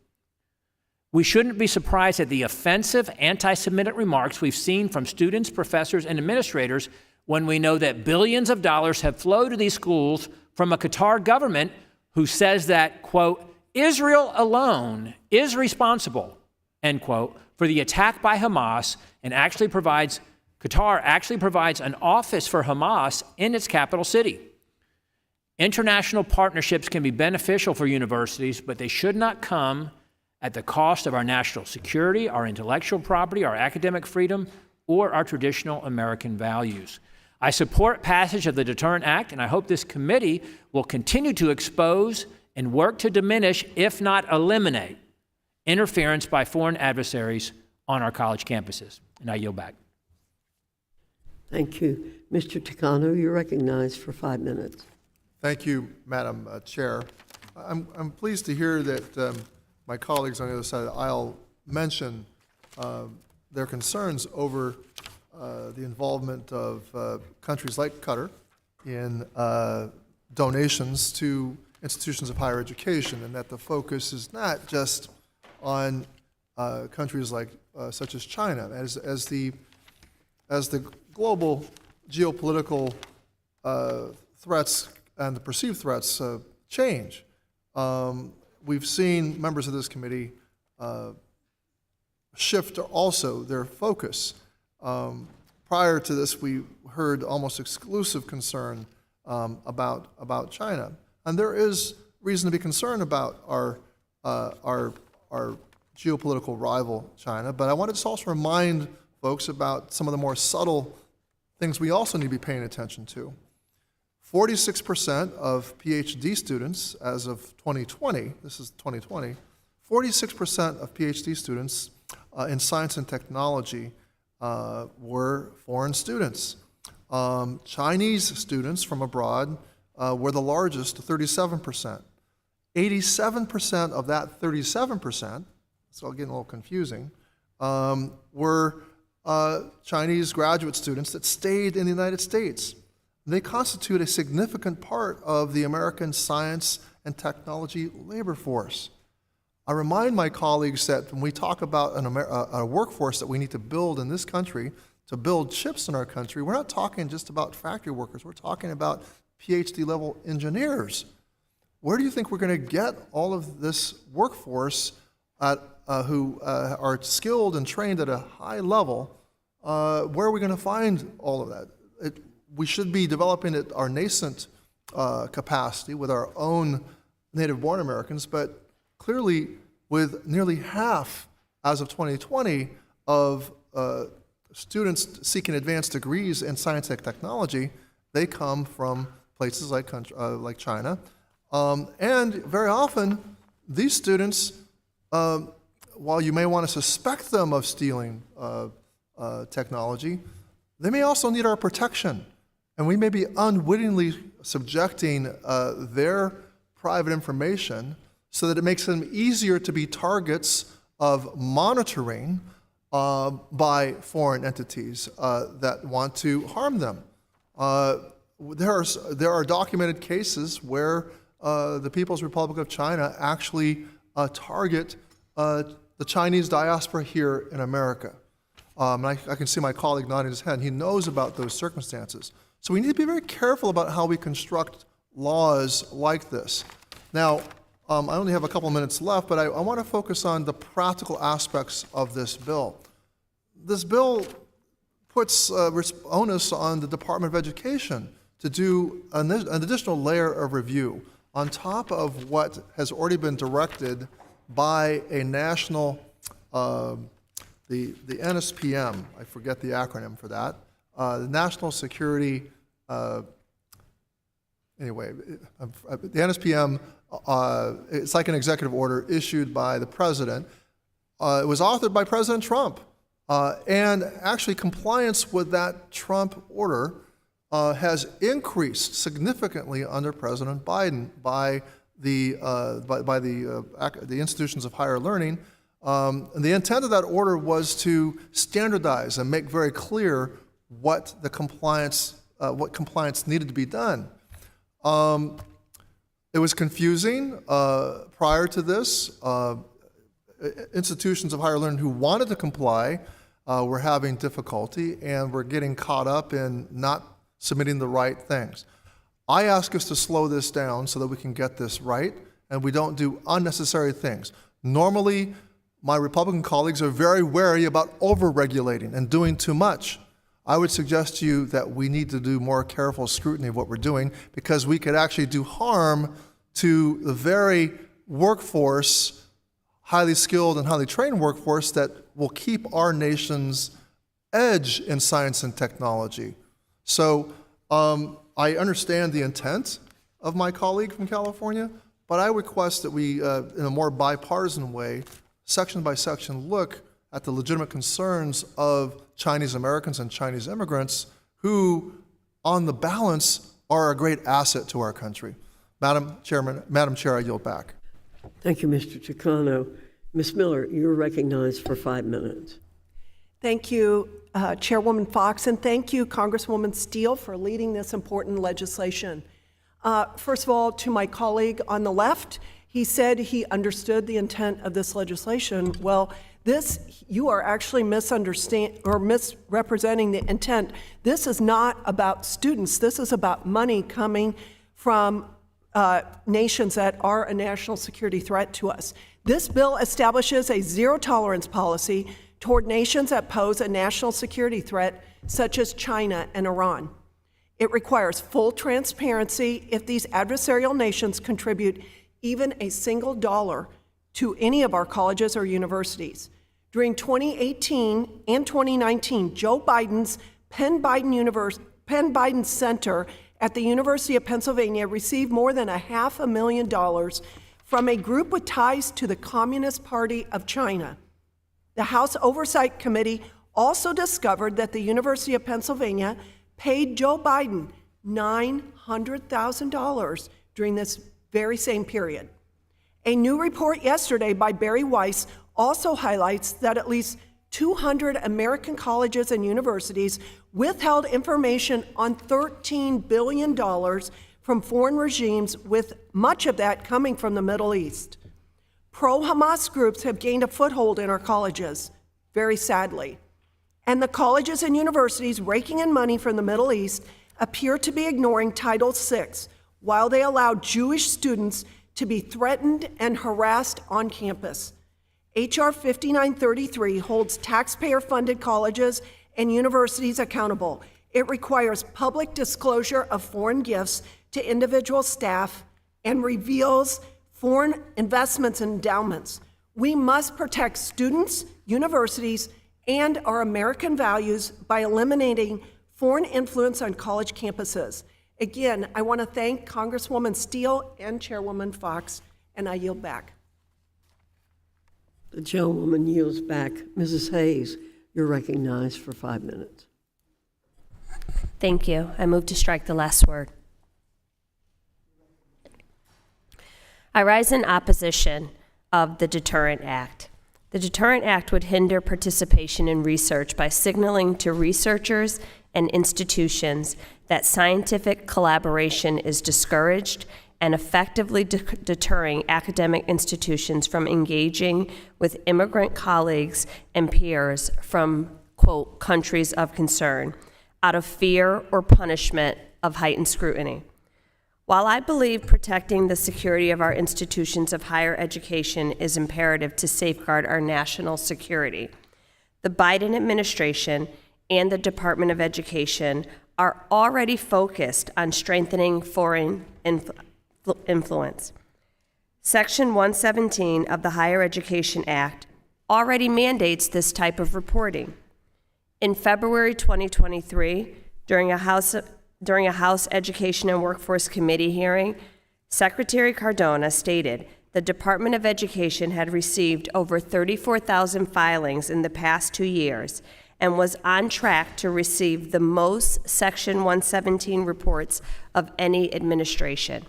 J: We shouldn't be surprised at the offensive anti-Semitic remarks we've seen from students, professors, and administrators when we know that billions of dollars have flowed to these schools from a Qatar government who says that, quote, Israel alone is responsible, end quote, for the attack by Hamas and Qatar actually provides an office for Hamas in its capital city. International partnerships can be beneficial for universities, but they should not come at the cost of our national security, our intellectual property, our academic freedom, or our traditional American values. I support passage of the Deterrent Act, and I hope this committee will continue to expose and work to diminish, if not eliminate, interference by foreign adversaries on our college campuses. And I yield back.
A: Thank you. Mr. Takano, you're recognized for 5 minutes.
K: Thank you, Madam Chair. I'm pleased to hear that my colleagues on the other side of the aisle mention their concerns over the involvement of countries like Qatar in donations to institutions of higher education, and that the focus is not just on countries like such as China. As the global geopolitical threats and the perceived threats change, we've seen members of this committee shift also their focus. Prior to this, we heard almost exclusive concern about China, and there is reason to be concerned about our geopolitical rival, China. But I wanted to also remind folks about some of the more subtle things we also need to be paying attention to. 46% of PhD students, as of 2020, this is 2020, 46% of PhD students in science and technology were foreign students. Chinese students from abroad were the largest, 37%. 87% of that 37%, so getting a little confusing, were Chinese graduate students that stayed in the United States. They constitute a significant part of the American science and technology labor force. I remind my colleagues that when we talk about a workforce that we need to build in this country, to build chips in our country, we're not talking just about factory workers, we're talking about PhD level engineers. Where do you think we're going to get all of this workforce who are skilled and trained at a high level? Where are we going to find all of that? We should be developing at our nascent capacity with our own native-born Americans, but clearly with nearly half, as of 2020, of students seeking advanced degrees in science and technology, they come from places like China. And very often, these students, while you may want to suspect them of stealing technology, they may also need our protection. And we may be unwittingly subjecting their private information so that it makes them easier to be targets of monitoring by foreign entities that want to harm them. There are documented cases where the People's Republic of China actually target the Chinese diaspora here in America. And I can see my colleague nodding his head. He knows about those circumstances. So we need to be very careful about how we construct laws like this. Now, I only have a couple minutes left, but I want to focus on the practical aspects of this bill. This bill puts onus on the Department of Education to do an additional layer of review on top of what has already been directed by a national, the NSPM, I forget the acronym for that, the National Security, anyway, the NSPM, it's like an executive order issued by the president. It was authored by President Trump. And actually compliance with that Trump order has increased significantly under President Biden by the institutions of higher learning. And the intent of that order was to standardize and make very clear what compliance needed to be done. It was confusing prior to this. Institutions of higher learning who wanted to comply were having difficulty and were getting caught up in not submitting the right things. I ask us to slow this down so that we can get this right and we don't do unnecessary things. Normally, my Republican colleagues are very wary about over-regulating and doing too much. I would suggest to you that we need to do more careful scrutiny of what we're doing because we could actually do harm to the very workforce, highly skilled and highly trained workforce that will keep our nation's edge in science and technology. So I understand the intent of my colleague from California, but I request that we, in a more bipartisan way, section by section, look at the legitimate concerns of Chinese Americans and Chinese immigrants who, on the balance, are a great asset to our country. Madam Chair, I yield back.
A: Thank you, Mr. Chicano. Ms. Miller, you're recognized for 5 minutes.
L: Thank you, Chairwoman Fox, and thank you, Congresswoman Steele, for leading this important legislation. First of all, to my colleague on the left, he said he understood the intent of this legislation. Well, you are actually misrepresenting the intent. This is not about students. This is about money coming from nations that are a national security threat to us. This bill establishes a zero-tolerance policy toward nations that pose a national security threat, such as China and Iran. It requires full transparency if these adversarial nations contribute even a single dollar to any of our colleges or universities. During 2018 and 2019, Joe Biden's Penn Biden Center at the University of Pennsylvania received more than $500,000 from a group with ties to the Communist Party of China. The House Oversight Committee also discovered that the University of Pennsylvania paid Joe Biden $900,000 during this very same period. A new report yesterday by Barry Weiss also highlights that at least 200 American colleges and universities withheld information on $13 billion from foreign regimes, with much of that coming from the Middle East. Pro-Hamas groups have gained a foothold in our colleges, very sadly. And the colleges and universities raking in money from the Middle East appear to be ignoring Title VI while they allow Jewish students to be threatened and harassed on campus. H.R. 5933 holds taxpayer-funded colleges and universities accountable. It requires public disclosure of foreign gifts to individual staff and reveals foreign investments and endowments. We must protect students, universities, and our American values by eliminating foreign influence on college campuses. Again, I want to thank Congresswoman Steele and Chairwoman Fox, and I yield back.
A: The gentlewoman yields back. Mrs. Hayes, you're recognized for 5 minutes.
M: Thank you. I move to strike the last word. I rise in opposition of the Deterrent Act. The Deterrent Act would hinder participation in research by signaling to researchers and institutions that scientific collaboration is discouraged and effectively deterring academic institutions from engaging with immigrant colleagues and peers from, quote, countries of concern, out of fear or punishment of heightened scrutiny. While I believe protecting the security of our institutions of higher education is imperative to safeguard our national security, the Biden administration and the Department of Education are already focused on strengthening foreign influence. Section 117 of the Higher Education Act already mandates this type of reporting. In February 2023, during a House Education and Workforce Committee hearing, Secretary Cardona stated the Department of Education had received over 34,000 filings in the past 2 years and was on track to receive the most Section 117 reports of any administration.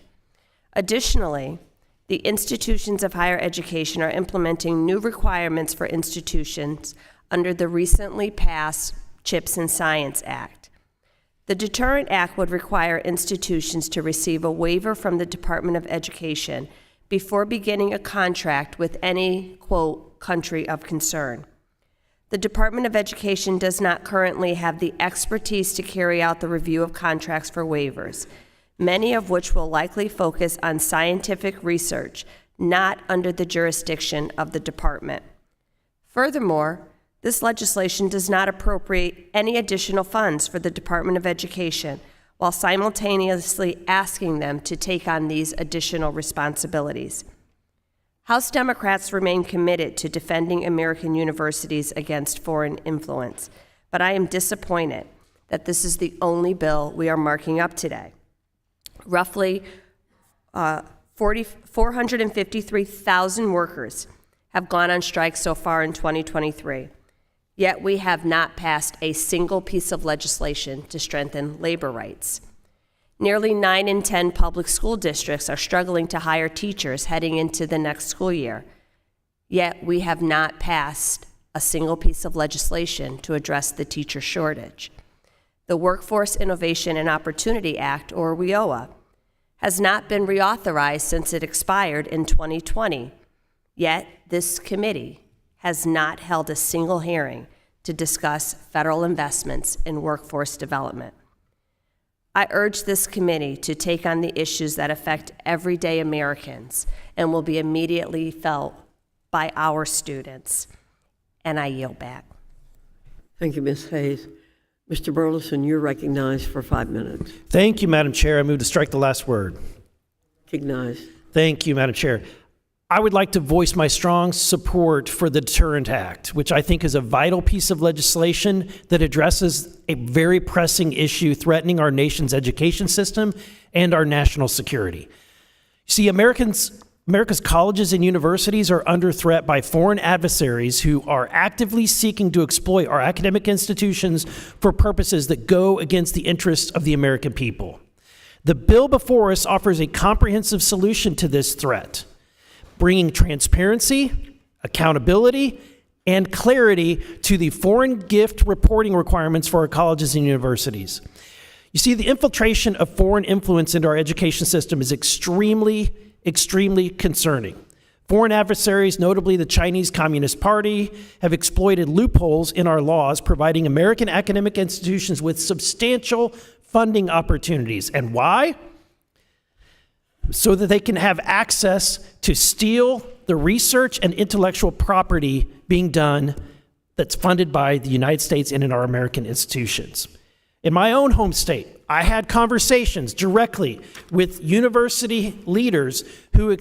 M: Additionally, the institutions of higher education are implementing new requirements for institutions under the recently passed CHIPS and Science Act. The Deterrent Act would require institutions to receive a waiver from the Department of Education before beginning a contract with any, quote, country of concern. The Department of Education does not currently have the expertise to carry out the review of contracts for waivers, many of which will likely focus on scientific research, not under the jurisdiction of the department. Furthermore, this legislation does not appropriate any additional funds for the Department of Education, while simultaneously asking them to take on these additional responsibilities. House Democrats remain committed to defending American universities against foreign influence, but I am disappointed that this is the only bill we are marking up today. Roughly 453,000 workers have gone on strike so far in 2023, yet we have not passed a single piece of legislation to strengthen labor rights. Nearly 9 in 10 public school districts are struggling to hire teachers heading into the next school year, yet we have not passed a single piece of legislation to address the teacher shortage. The Workforce Innovation and Opportunity Act, or WIOA, has not been reauthorized since it expired in 2020, yet this committee has not held a single hearing to discuss federal investments in workforce development. I urge this committee to take on the issues that affect everyday Americans and will be immediately felt by our students. And I yield back.
A: Thank you, Ms. Hayes. Mr. Burleson, you're recognized for 5 minutes.
N: Thank you, Madam Chair. I move to strike the last word.
A: Recognized.
N: Thank you, Madam Chair. I would like to voice my strong support for the DETERRENT Act, which I think is a vital piece of legislation that addresses a very pressing issue threatening our nation's education system and our national security. See, America's colleges and universities are under threat by foreign adversaries who are actively seeking to exploit our academic institutions for purposes that go against the interests of the American people. The bill before us offers a comprehensive solution to this threat, bringing transparency, accountability, and clarity to the foreign gift reporting requirements for our colleges and universities. You see, the infiltration of foreign influence into our education system is extremely concerning. Foreign adversaries, notably the Chinese Communist Party, have exploited loopholes in our laws, providing American academic institutions with substantial funding opportunities. And why? So that they can have access to steal the research and intellectual property being done that's funded by the United States and in our American institutions. In my own home state, I had conversations directly with university leaders who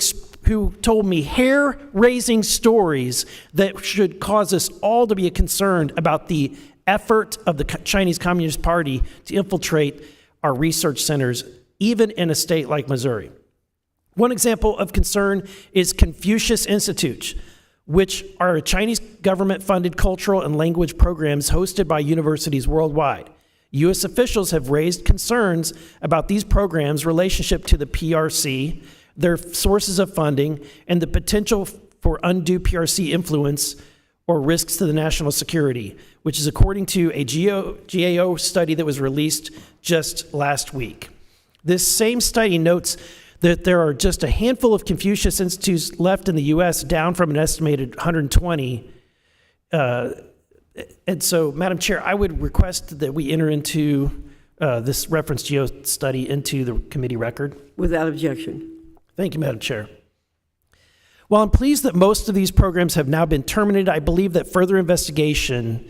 N: told me hair-raising stories that should cause us all to be concerned about the effort of the Chinese Communist Party to infiltrate our research centers, even in a state like Missouri. One example of concern is Confucius Institute, which are Chinese government-funded cultural and language programs hosted by universities worldwide. U.S. officials have raised concerns about these programs' relationship to the PRC, their sources of funding, and the potential for undue PRC influence or risks to the national security, which is according to a GAO study that was released just last week. This same study notes that there are just a handful of Confucius Institutes left in the U.S., down from an estimated 120. And so, Madam Chair, I would request that we enter into this reference GEO study into the committee record.
A: Without objection.
N: Thank you, Madam Chair. While I'm pleased that most of these programs have now been terminated, I believe that further investigation,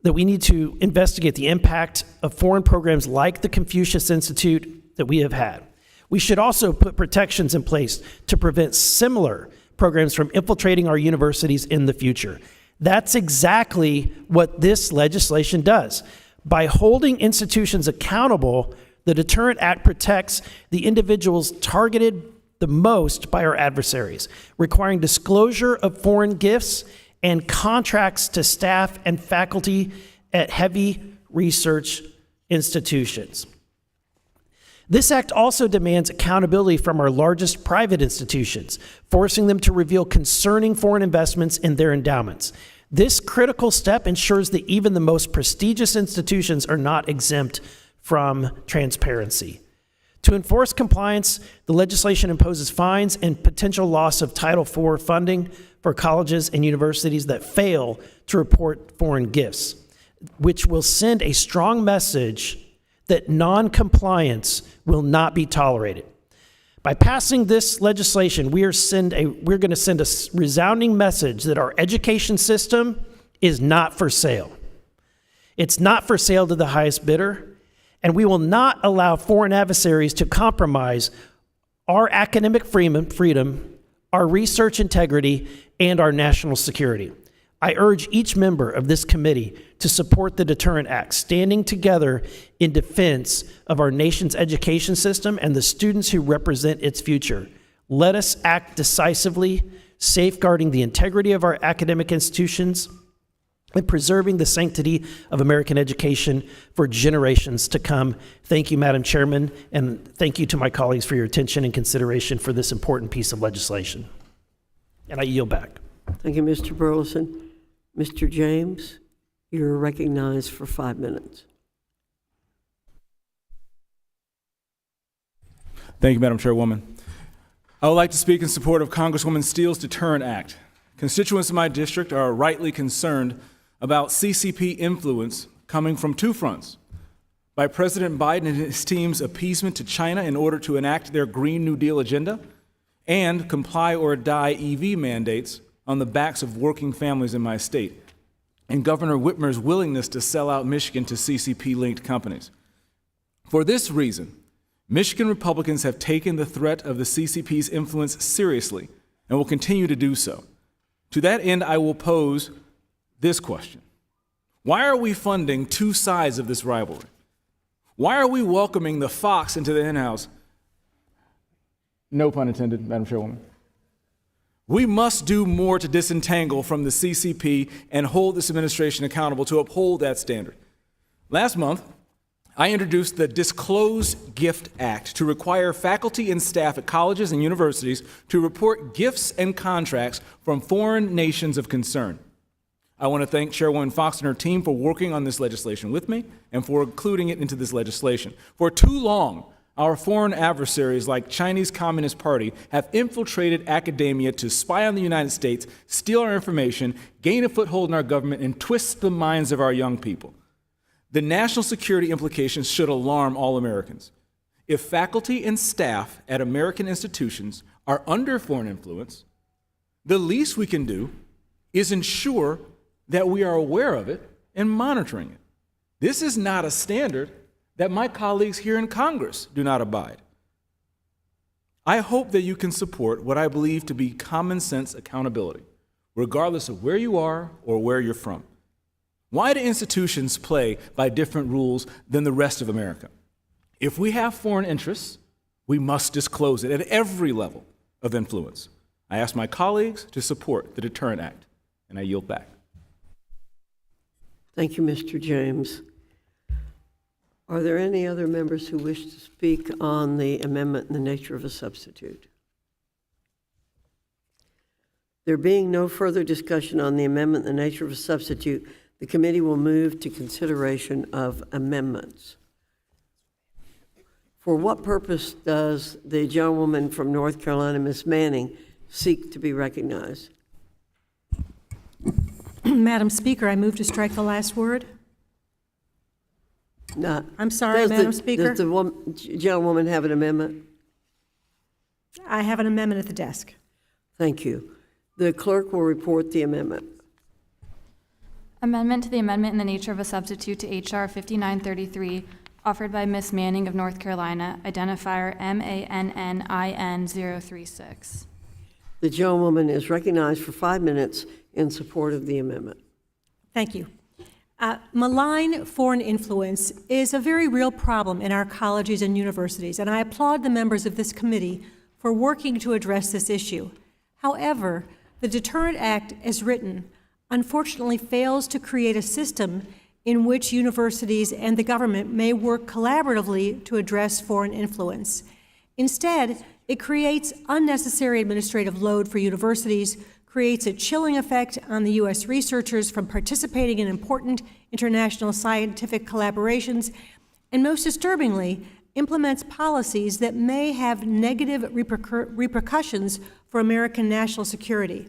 N: that we need to investigate the impact of foreign programs like the Confucius Institute that we have had. We should also put protections in place to prevent similar programs from infiltrating our universities in the future. That's exactly what this legislation does. By holding institutions accountable, the DETERRENT Act protects the individuals targeted the most by our adversaries, requiring disclosure of foreign gifts and contracts to staff and faculty at heavy research institutions. This act also demands accountability from our largest private institutions, forcing them to reveal concerning foreign investments in their endowments. This critical step ensures that even the most prestigious institutions are not exempt from transparency. To enforce compliance, the legislation imposes fines and potential loss of Title IV funding for colleges and universities that fail to report foreign gifts, which will send a strong message that non-compliance will not be tolerated. By passing this legislation, we're going to send a resounding message that our education system is not for sale. It's not for sale to the highest bidder, and we will not allow foreign adversaries to compromise our academic freedom, our research integrity, and our national security. I urge each member of this committee to support the Deterrent Act, standing together in defense of our nation's education system and the students who represent its future. Let us act decisively, safeguarding the integrity of our academic institutions and preserving the sanctity of American education for generations to come. Thank you, Madam Chairman, and thank you to my colleagues for your attention and consideration for this important piece of legislation. And I yield back.
A: Thank you, Mr. Burleson. Mr. James, you're recognized for 5 minutes.
O: Thank you, Madam Chairwoman. I would like to speak in support of Congresswoman Steele's Deterrent Act. Constituents in my district are rightly concerned about CCP influence coming from two fronts: by President Biden and his team's appeasement to China in order to enact their Green New Deal agenda, and comply or die EV mandates on the backs of working families in my state, and Governor Whitmer's willingness to sell out Michigan to CCP-linked companies. For this reason, Michigan Republicans have taken the threat of the CCP's influence seriously and will continue to do so. To that end, I will pose this question: why are we funding two sides of this rivalry? Why are we welcoming the fox into the henhouse? No pun intended, Madam Chairwoman. We must do more to disentangle from the CCP and hold this administration accountable to uphold that standard. Last month, I introduced the Disclose Gift Act to require faculty and staff at colleges and universities to report gifts and contracts from foreign nations of concern. I want to thank Chairwoman Fox and her team for working on this legislation with me and for including it into this legislation. For too long, our foreign adversaries like Chinese Communist Party have infiltrated academia to spy on the United States, steal our information, gain a foothold in our government, and twist the minds of our young people. The national security implications should alarm all Americans. If faculty and staff at American institutions are under foreign influence, the least we can do is ensure that we are aware of it and monitoring it. This is not a standard that my colleagues here in Congress do not abide. I hope that you can support what I believe to be common sense accountability, regardless of where you are or where you're from. Why do institutions play by different rules than the rest of America? If we have foreign interests, we must disclose it at every level of influence. I ask my colleagues to support the Deterrent Act, and I yield back.
A: Thank you, Mr. James. Are there any other members who wish to speak on the amendment in the nature of a substitute? There being no further discussion on the amendment in the nature of a substitute, the committee will move to consideration of amendments. For what purpose does the gentlewoman from North Carolina, Ms. Manning, seek to be recognized?
P: Madam Speaker, I move to strike the last word.
A: No.
P: I'm sorry, Madam Speaker.
A: Does the gentlewoman have an amendment?
P: I have an amendment at the desk.
A: Thank you. The clerk will report the amendment.
C: Amendment to the amendment in the nature of a substitute to H.R. 5933, offered by Ms. Manning of North Carolina, identifier MANNIN036.
A: The gentlewoman is recognized for 5 minutes in support of the amendment.
P: Thank you. Malign foreign influence is a very real problem in our colleges and universities, and I applaud the members of this committee for working to address this issue. However, the Deterrent Act, as written, unfortunately fails to create a system in which universities and the government may work collaboratively to address foreign influence. Instead, it creates unnecessary administrative load for universities, creates a chilling effect on the U.S. researchers from participating in important international scientific collaborations, and most disturbingly, implements policies that may have negative repercussions for American national security.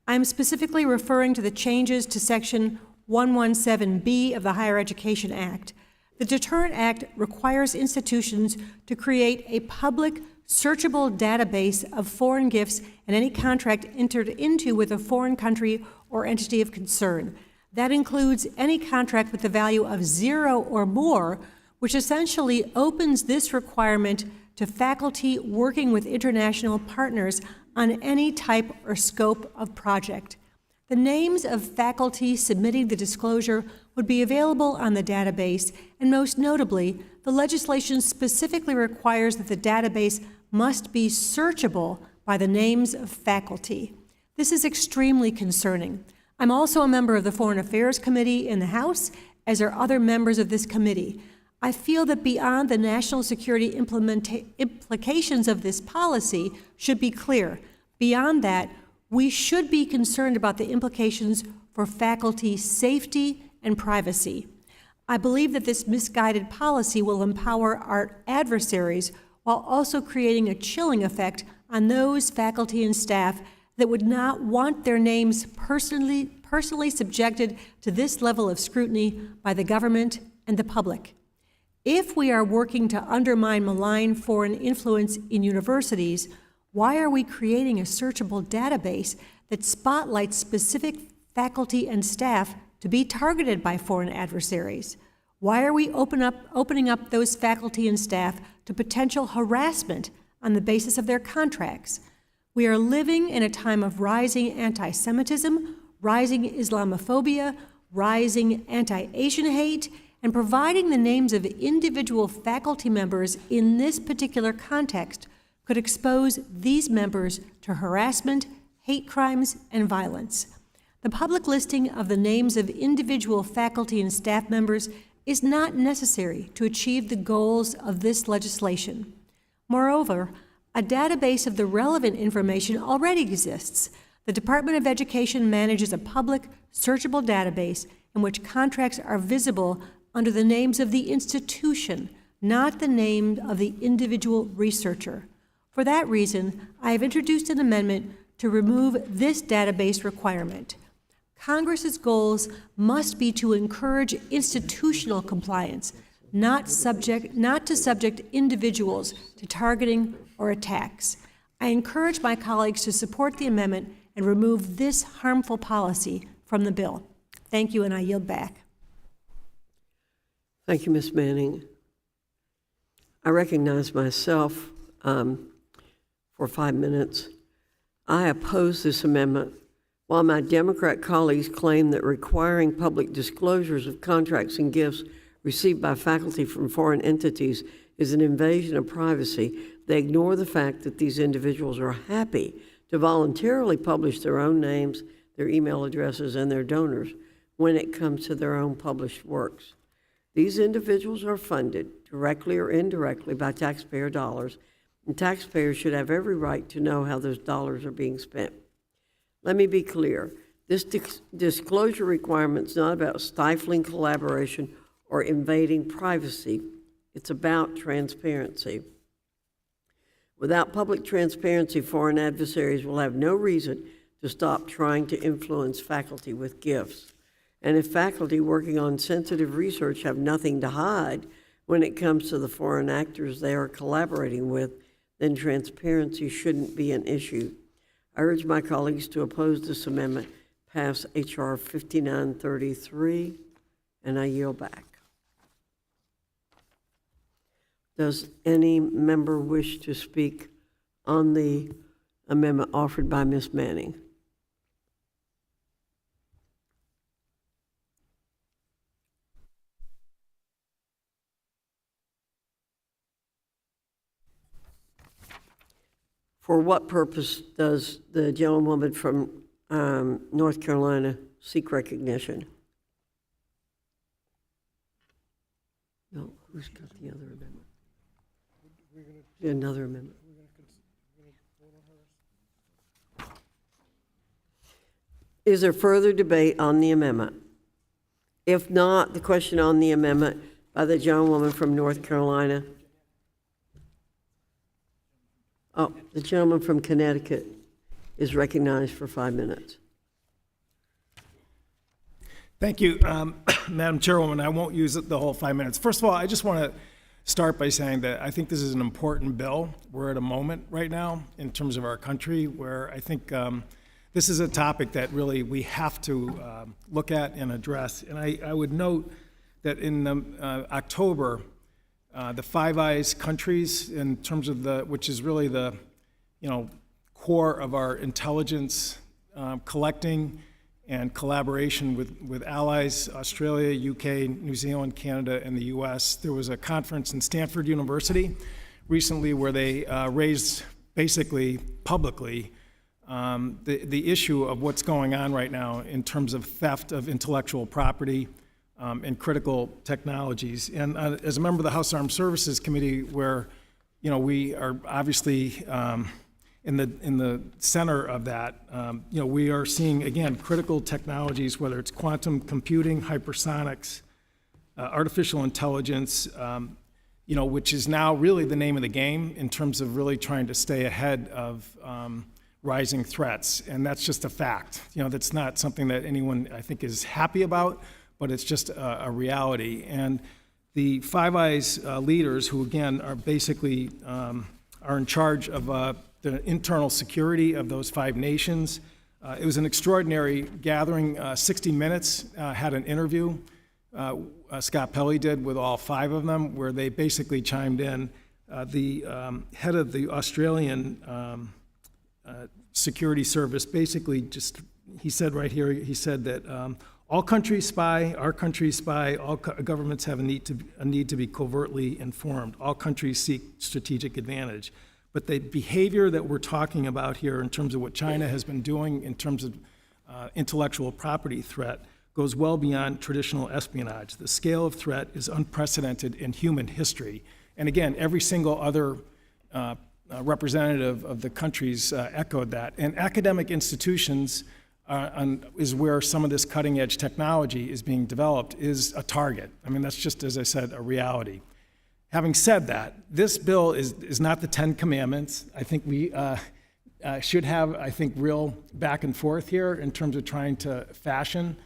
P: I'm specifically referring to the changes to Section 117B of the Higher Education Act. The Deterrent Act requires institutions to create a public, searchable database of foreign gifts and any contract entered into with a foreign country or entity of concern. That includes any contract with the value of 0 or more, which essentially opens this requirement to faculty working with international partners on any type or scope of project. The names of faculty submitting the disclosure would be available on the database, and most notably, the legislation specifically requires that the database must be searchable by the names of faculty. This is extremely concerning. I'm also a member of the Foreign Affairs Committee in the House, as are other members of this committee. I feel that beyond the national security implications of this policy should be clear. Beyond that, we should be concerned about the implications for faculty safety and privacy. I believe that this misguided policy will empower our adversaries while also creating a chilling effect on those faculty and staff that would not want their names personally subjected to this level of scrutiny by the government and the public. If we are working to undermine malign foreign influence in universities, why are we creating a searchable database that spotlights specific faculty and staff to be targeted by foreign adversaries? Why are we opening up those faculty and staff to potential harassment on the basis of their contracts? We are living in a time of rising anti-Semitism, rising Islamophobia, rising anti-Asian hate, and providing the names of individual faculty members in this particular context could expose these members to harassment, hate crimes, and violence. The public listing of the names of individual faculty and staff members is not necessary to achieve the goals of this legislation. Moreover, a database of the relevant information already exists. The Department of Education manages a public, searchable database in which contracts are visible under the names of the institution, not the name of the individual researcher. For that reason, I have introduced an amendment to remove this database requirement. Congress's goals must be to encourage institutional compliance, not to subject individuals to targeting or attacks. I encourage my colleagues to support the amendment and remove this harmful policy from the bill. Thank you, and I yield back.
A: Thank you, Ms. Manning. I recognize myself for 5 minutes. I oppose this amendment. While my Democrat colleagues claim that requiring public disclosures of contracts and gifts received by faculty from foreign entities is an invasion of privacy, they ignore the fact that these individuals are happy to voluntarily publish their own names, their email addresses, and their donors when it comes to their own published works. These individuals are funded, directly or indirectly, by taxpayer dollars, and taxpayers should have every right to know how those dollars are being spent. Let me be clear. This disclosure requirement is not about stifling collaboration or invading privacy. It's about transparency. Without public transparency, foreign adversaries will have no reason to stop trying to influence faculty with gifts. And if faculty working on sensitive research have nothing to hide when it comes to the foreign actors they are collaborating with, then transparency shouldn't be an issue. I urge my colleagues to oppose this amendment, pass H.R. 5933, and I yield back. Does any member wish to speak on the amendment offered by Ms. Manning? For what purpose does the gentlewoman from North Carolina seek recognition? No, who's got the other amendment? Another amendment. Is there further debate on the amendment? If not, the question on the amendment by the gentlewoman from North Carolina. Oh, the gentleman from Connecticut is recognized for 5 minutes.
N: Thank you, Madam Chairwoman. I won't use the whole 5 minutes. First of all, I just want to start by saying that I think this is an important bill. We're at a moment right now in terms of our country where I think this is a topic that really we have to look at and address. And I would note that in October, the Five Eyes countries, in terms of which is really the core of our intelligence collecting
B: and collaboration with allies, Australia, UK, New Zealand, Canada, and the US. There was a conference in Stanford University recently where they raised basically publicly the issue of what's going on right now in terms of theft of intellectual property and critical technologies. And as a member of the House Armed Services Committee, where we are obviously in the center of that, we are seeing, again, critical technologies, whether it's quantum computing, hypersonics, artificial intelligence, which is now really the name of the game in terms of really trying to stay ahead of rising threats. And that's just a fact. That's not something that anyone, I think, is happy about, but it's just a reality. And the Five Eyes leaders, who again are basically are in charge of the internal security of those 5 nations. It was an extraordinary gathering. 60 Minutes had an interview, Scott Pelley did, with all 5 of them, where they basically chimed in. The head of the Australian security service basically he said right here, he said that all countries spy, our countries spy, all governments have a need to be covertly informed. All countries seek strategic advantage. But the behavior that we're talking about here in terms of what China has been doing in terms of intellectual property threat goes well beyond traditional espionage. The scale of threat is unprecedented in human history. And again, every single other representative of the countries echoed that. And academic institutions is where some of this cutting edge technology is being developed, is a target. I mean, that's just, as I said, a reality. Having said that, this bill is not the 10 Commandments. I think we should have, real back and forth here in terms of trying to fashion,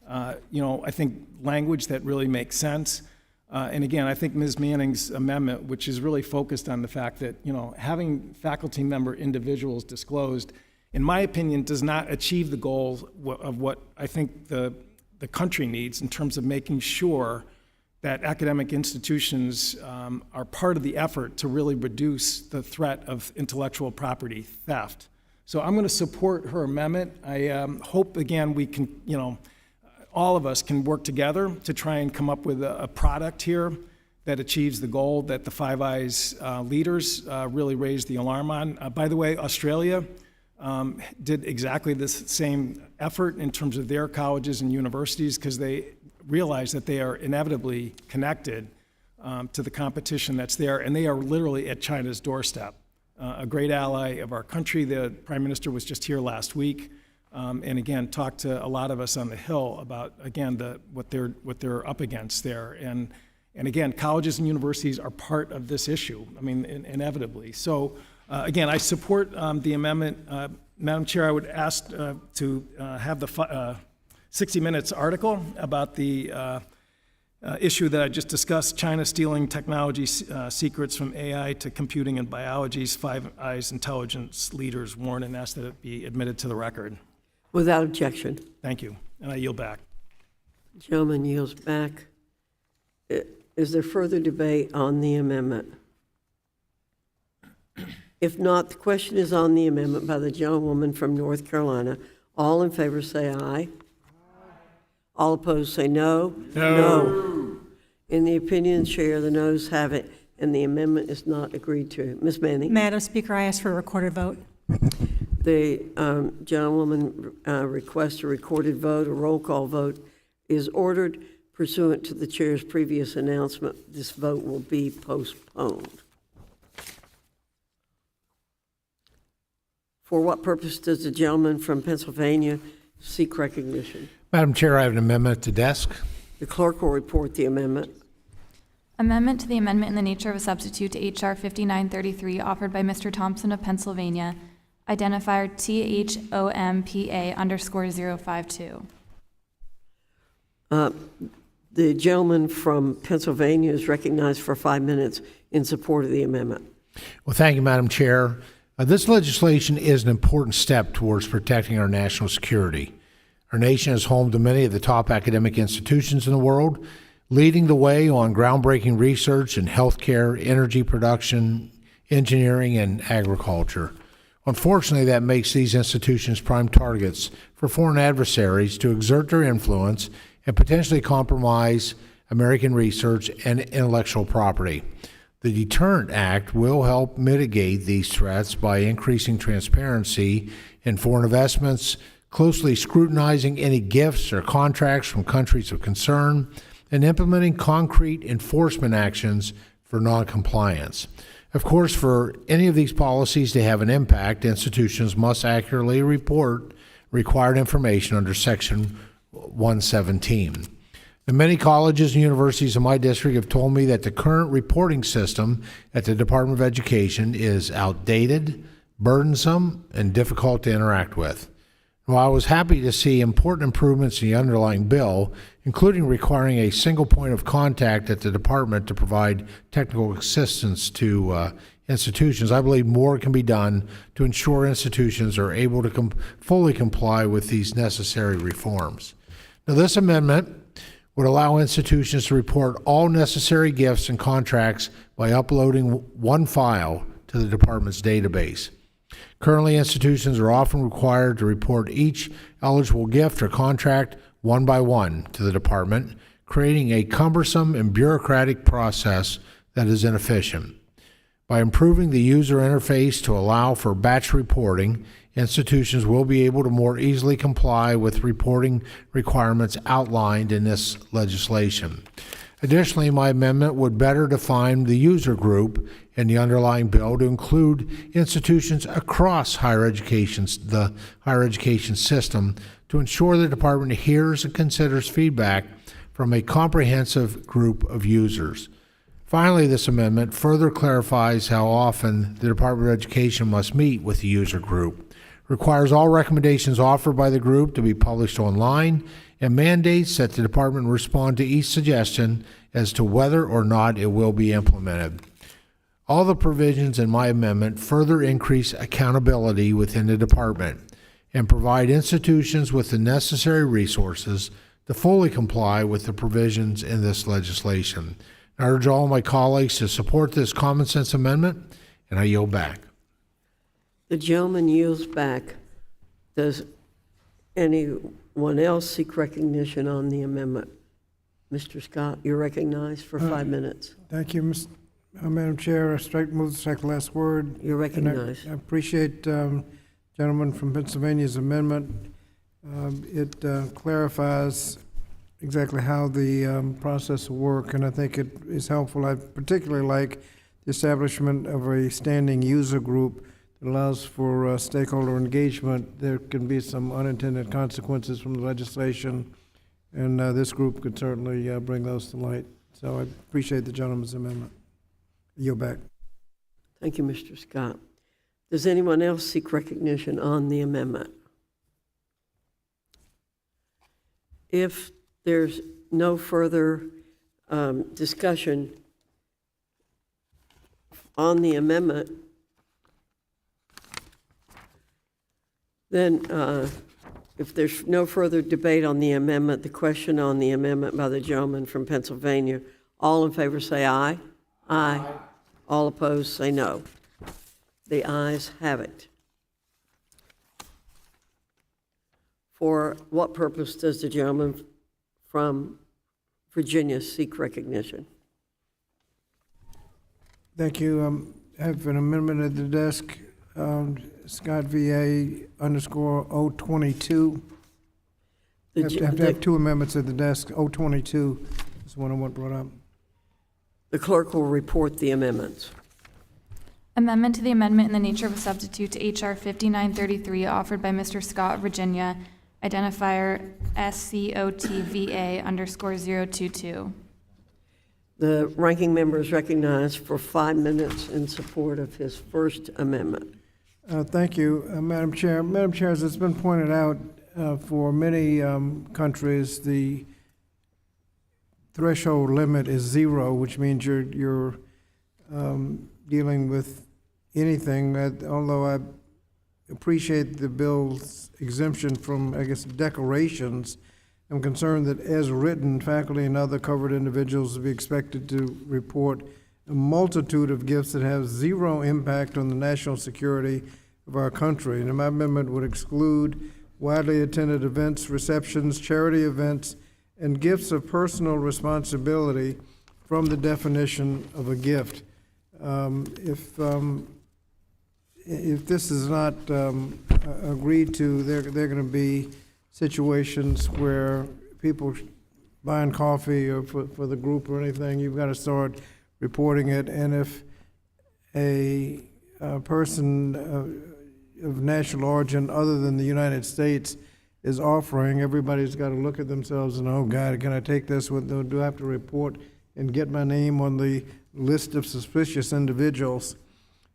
B: I think language that really makes sense. And again, I think Ms. Manning's amendment, which is really focused on the fact that, having faculty member individuals disclosed, in my opinion, does not achieve the goals of what I think the country needs in terms of making sure that academic institutions are part of the effort to really reduce the threat of intellectual property theft. So I'm going to support her amendment. I hope, again, we can, all of us can work together to try and come up with a product here that achieves the goal that the Five Eyes leaders really raised the alarm on. By the way, Australia did exactly this same effort in terms of their colleges and universities, because they realize that they are inevitably connected to the competition that's there, and they are literally at China's doorstep. A great ally of our country. The Prime Minister was just here last week, and again talked to a lot of us on the Hill about, again, what they're up against there. And again, colleges and universities are part of this issue. I mean, inevitably. So again, I support the amendment. Madam Chair, I would ask to have the 60 Minutes article about the issue that I just discussed, China stealing technology secrets from AI to computing and biology's Five Eyes intelligence leaders warn and ask that it be admitted to the record.
A: Without objection.
B: Thank you, and I yield back.
A: Gentleman yields back. Is there further debate on the amendment? If not, the question is on the amendment by the gentlewoman from North Carolina. All in favor say aye. All opposed say no. No. In the opinion of the chair, the noes have it, and the amendment is not agreed to. Ms. Manning?
P: Madam Speaker, I ask for a recorded vote.
A: The gentlewoman requests a recorded vote. A roll call vote is ordered. Pursuant to the chair's previous announcement, this vote will be postponed. For what purpose does the gentleman from Pennsylvania seek recognition?
Q: Madam Chair, I have an amendment at the desk.
A: The clerk will report the amendment.
C: Amendment to the amendment in the nature of a substitute to H.R. 5933 offered by Mr. Thompson of Pennsylvania, identifier THOMPA_052.
A: The gentleman from Pennsylvania is recognized for 5 minutes in support of the amendment.
Q: Well, thank you, Madam Chair. This legislation is an important step towards protecting our national security. Our nation is home to many of the top academic institutions in the world, leading the way on groundbreaking research in healthcare, energy production, engineering, and agriculture. Unfortunately, that makes these institutions prime targets for foreign adversaries to exert their influence and potentially compromise American research and intellectual property. The Deterrent Act will help mitigate these threats by increasing transparency in foreign investments, closely scrutinizing any gifts or contracts from countries of concern, and implementing concrete enforcement actions for noncompliance. Of course, for any of these policies to have an impact, institutions must accurately report required information under Section 117. And many colleges and universities in my district have told me that the current reporting system at the Department of Education is outdated, burdensome, and difficult to interact with. While I was happy to see important improvements in the underlying bill, including requiring a single point of contact at the department to provide technical assistance to institutions, I believe more can be done to ensure institutions are able to fully comply with these necessary reforms. Now, this amendment would allow institutions to report all necessary gifts and contracts by uploading one file to the department's database. Currently, institutions are often required to report each eligible gift or contract one by one to the department, creating a cumbersome and bureaucratic process that is inefficient. By improving the user interface to allow for batch reporting, institutions will be able to more easily comply with reporting requirements outlined in this legislation. Additionally, my amendment would better define the user group in the underlying bill to include institutions across the higher education system to ensure the department hears and considers feedback from a comprehensive group of users. Finally, this amendment further clarifies how often the Department of Education must meet with the user group, requires all recommendations offered by the group to be published online, and mandates that the department respond to each suggestion as to whether or not it will be implemented. All the provisions in my amendment further increase accountability within the department and provide institutions with the necessary resources to fully comply with the provisions in this legislation. I urge all my colleagues to support this common sense amendment, and I yield back.
A: The gentleman yields back. Does anyone else seek recognition on the amendment? Mr. Scott, you're recognized for 5 minutes.
B: Thank you, Madam Chair. Move to strike the last word.
A: You're recognized.
B: I appreciate gentleman from Pennsylvania's amendment. It clarifies exactly how the process will work, and I think it is helpful. I particularly like the establishment of a standing user group that allows for stakeholder engagement. There can be some unintended consequences from the legislation, and this group could certainly bring those to light. So I appreciate the gentleman's amendment. Yield back.
A: Thank you, Mr. Scott. Does anyone else seek recognition on the amendment? If there's no further discussion on the amendment, then if there's no further debate on the amendment, the question on the amendment by the gentleman from Pennsylvania, all in favor say aye. Aye. All opposed say no. The ayes have it. For what purpose does the gentleman from Virginia seek recognition?
B: Thank you. I have an amendment at the desk, Scott VA _ 022. I have to have two amendments at the desk. 022 is the one I want brought up.
A: The clerk will report the amendments.
C: Amendment to the amendment in the nature of a substitute to H.R. 5933 offered by Mr. Scott, Virginia, identifier SCOTVA _ 022.
B: The
A: ranking member is recognized for 5 minutes in support of his first amendment.
B: Thank you, Madam Chair. Madam Chair, as it's been pointed out, for many countries, the threshold limit is 0, which means you're dealing with anything. Although I appreciate the bill's exemption from, I guess, declarations, I'm concerned that as written, faculty and other covered individuals will be expected to report a multitude of gifts that have 0 impact on the national security of our country. And my amendment would exclude widely attended events, receptions, charity events, and gifts of personal responsibility from the definition of a gift. If this is not agreed to, there are going to be situations where people buying coffee or for the group or anything, you've got to start reporting it. And if a person of national origin other than the United States is offering, everybody's got to look at themselves and, oh God, can I take this? Do I have to report and get my name on the list of suspicious individuals?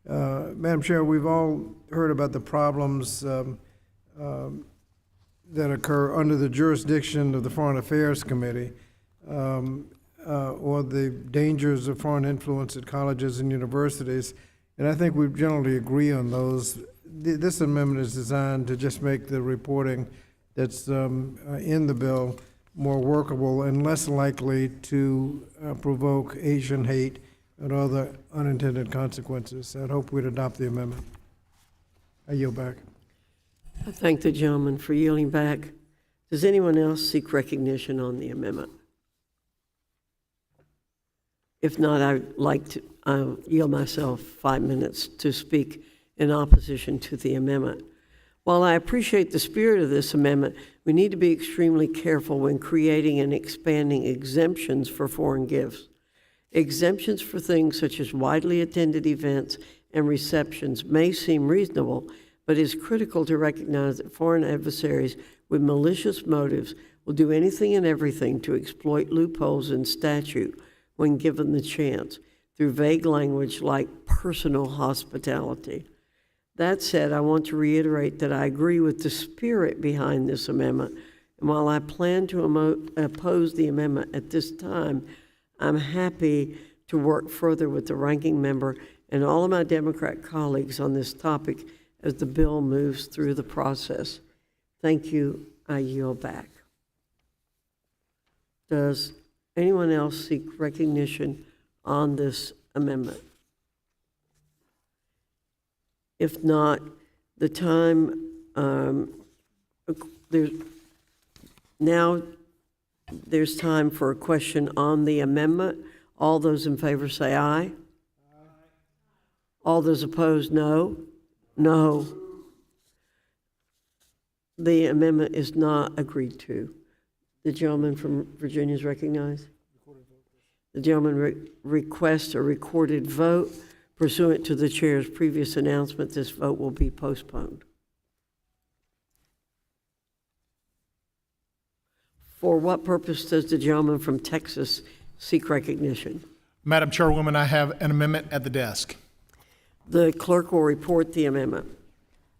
B: Madam Chair, we've all heard about the problems that occur under the jurisdiction of the Foreign Affairs Committee, or the dangers of foreign influence at colleges and universities. And I think we generally agree on those. This amendment is designed to just make the reporting that's in the bill more workable and less likely to provoke Asian hate and other unintended consequences. I'd hope we'd adopt the amendment. I yield back.
A: I thank the gentleman for yielding back. Does anyone else seek recognition on the amendment? If not, I'd like to yield myself 5 minutes to speak in opposition to the amendment. While I appreciate the spirit of this amendment, we need to be extremely careful when creating and expanding exemptions for foreign gifts. Exemptions for things such as widely attended events and receptions may seem reasonable, but it is critical to recognize that foreign adversaries with malicious motives will do anything and everything to exploit loopholes in statute when given the chance, through vague language like personal hospitality. That said, I want to reiterate that I agree with the spirit behind this amendment, and while I plan to oppose the amendment at this time, I'm happy to work further with the ranking member and all of my Democrat colleagues on this topic as the bill moves through the process. Thank you. I yield back. Does anyone else seek recognition on this amendment? If not, the time, there's time for a question on the amendment. All those in favor say aye. All those opposed, no. No. The amendment is not agreed to. The gentleman from Virginia is recognized. The gentleman requests a recorded vote. Pursuant to the chair's previous announcement, this vote will be postponed. For what purpose does the gentleman from Texas seek recognition?
R: Madam Chairwoman, I have an amendment at the desk.
A: The clerk will report the amendment.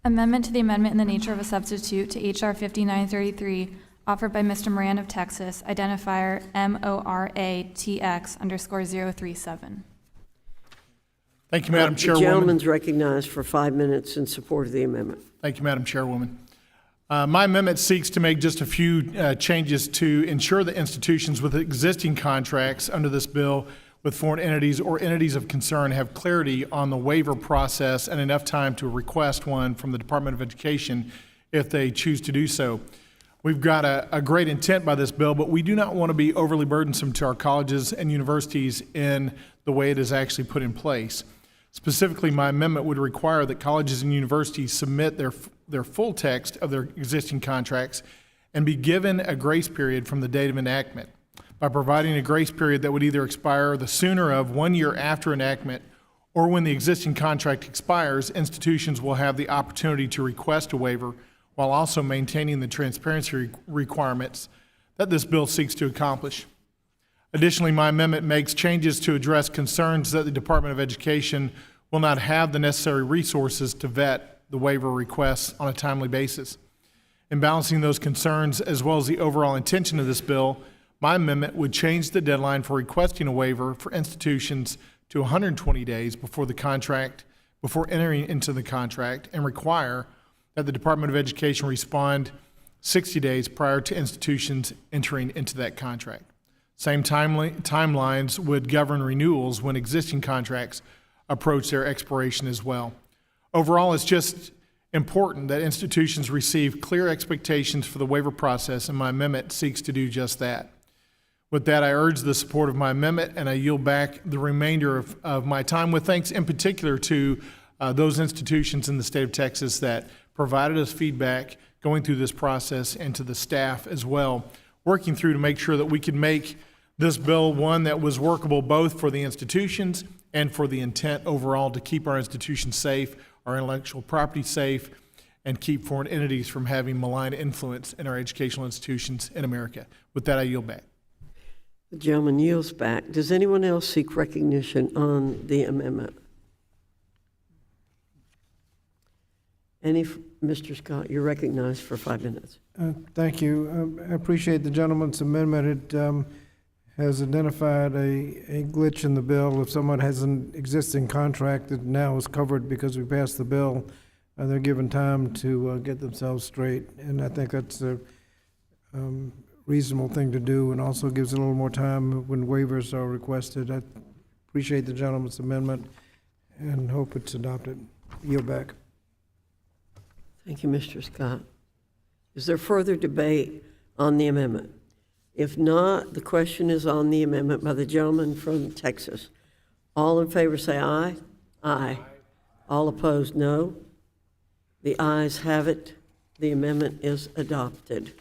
C: Amendment to the amendment in the nature of a substitute to H.R. 5933, offered by Mr. Moran of Texas, identifier MORATX_037.
R: Thank you, Madam Chairwoman.
A: The gentleman's recognized for 5 minutes in support of the amendment.
R: Thank you, Madam Chairwoman. My amendment seeks to make just a few changes to ensure that institutions with existing contracts under this bill with foreign entities or entities of concern have clarity on the waiver process and enough time to request one from the Department of Education if they choose to do so. We've got a great intent by this bill, but we do not want to be overly burdensome to our colleges and universities in the way it is actually put in place. Specifically, my amendment would require that colleges and universities submit their full text of their existing contracts and be given a grace period from the date of enactment. By providing a grace period that would either expire the sooner of 1 year after enactment or when the existing contract expires, institutions will have the opportunity to request a waiver while also maintaining the transparency requirements that this bill seeks to accomplish. Additionally, my amendment makes changes to address concerns that the Department of Education will not have the necessary resources to vet the waiver requests on a timely basis. In balancing those concerns, as well as the overall intention of this bill, my amendment would change the deadline for requesting a waiver for institutions to 120 days before entering into the contract, and require that the Department of Education respond 60 days prior to institutions entering into that contract. Same timelines would govern renewals when existing contracts approach their expiration as well. Overall, it's just important that institutions receive clear expectations for the waiver process, and my amendment seeks to do just that. With that, I urge the support of my amendment, and I yield back the remainder of my time, with thanks in particular to those institutions in the state of Texas that provided us feedback going through this process, and to the staff as well, working through to make sure that we could make this bill one that was workable both for the institutions and for the intent overall to keep our institutions safe, our intellectual property safe, and keep foreign entities from having malign influence in our educational institutions in America. With that, I yield back.
A: The gentleman yields back. Does anyone else seek recognition on the amendment? Mr. Scott, you're recognized for 5 minutes.
B: Thank you. I appreciate the gentleman's amendment. It has identified a glitch in the bill. If someone has an existing contract that now is covered because we passed the bill, they're given time to get themselves straight. And I think that's a reasonable thing to do, and also gives a little more time when waivers are requested. I appreciate the gentleman's amendment and hope it's adopted. Yield back.
A: Thank you, Mr. Scott. Is there further debate on the amendment? If not, the question is on the amendment by the gentleman from Texas. All in favor say aye. Aye. All opposed, no. The ayes have it. The amendment is adopted.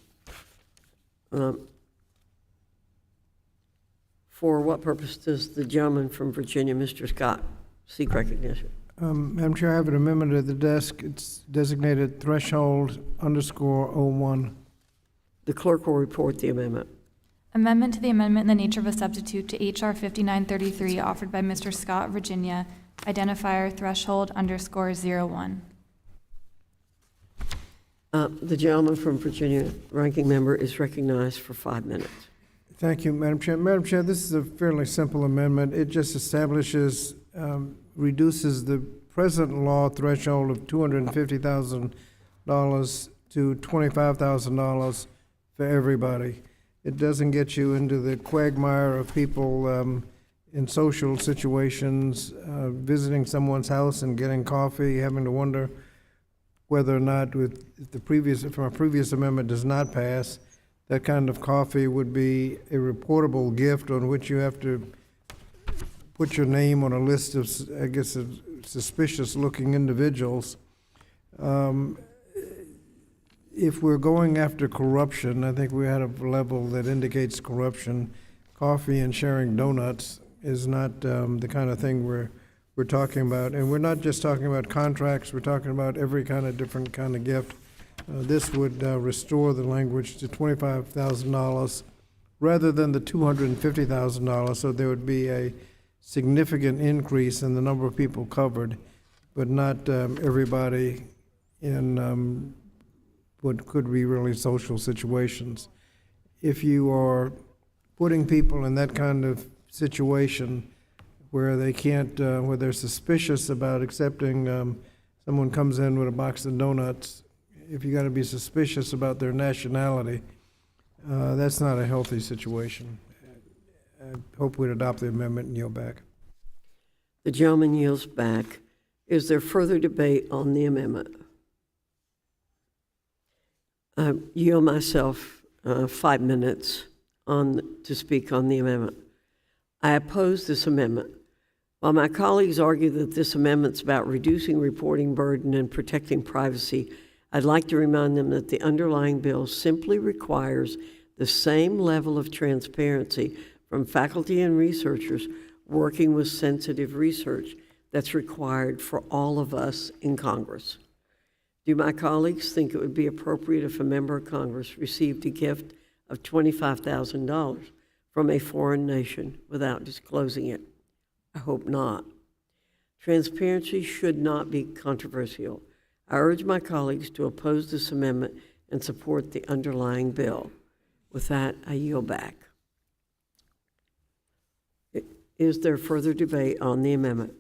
A: For what purpose does the gentleman from Virginia, Mr. Scott, seek recognition?
B: Madam Chair, I have an amendment at the desk. It's designated _01.
A: The clerk will report the amendment.
C: Amendment to the amendment in the nature of a substitute to H.R. 5933 offered by Mr. Scott, Virginia, identifier threshold _01.
A: The gentleman from Virginia, ranking member, is recognized for 5 minutes.
B: Thank you, Madam Chair. Madam Chair, this is a fairly simple amendment. It just establishes, reduces the present law threshold of $250,000 to $25,000 for everybody. It doesn't get you into the quagmire of people in social situations, visiting someone's house and getting coffee, having to wonder whether or not, if our previous amendment does not pass, that kind of coffee would be a reportable gift on which you have to put your name on a list of, I guess, of suspicious-looking individuals. If we're going after corruption, I think we're at a level that indicates corruption. Coffee and sharing donuts is not the kind of thing we're talking about. And we're not just talking about contracts, we're talking about every kind of different kind of gift. This would restore the language to $25,000 rather than the $250,000, so there would be a significant increase in the number of people covered, but not everybody in what could be really social situations. If you are putting people in that kind of situation where they can't, where they're suspicious about accepting, someone comes in with a box of donuts, if you got to be suspicious about their nationality, that's not a healthy situation. I hope we'd adopt the amendment and yield back.
A: The gentleman yields back. Is there further debate on the amendment? I yield myself 5 minutes to speak on the amendment. I oppose this amendment. While my colleagues argue that this amendment's about reducing reporting burden and protecting privacy, I'd like to remind them that the underlying bill simply requires the same level of transparency from faculty and researchers working with sensitive research that's required for all of us in Congress. Do my colleagues think it would be appropriate if a member of Congress received a gift of $25,000 from a foreign nation without disclosing it? I hope not. Transparency should not be controversial. I urge my colleagues to oppose this amendment and support the underlying bill. With that, I yield back. Is there further debate on the amendment?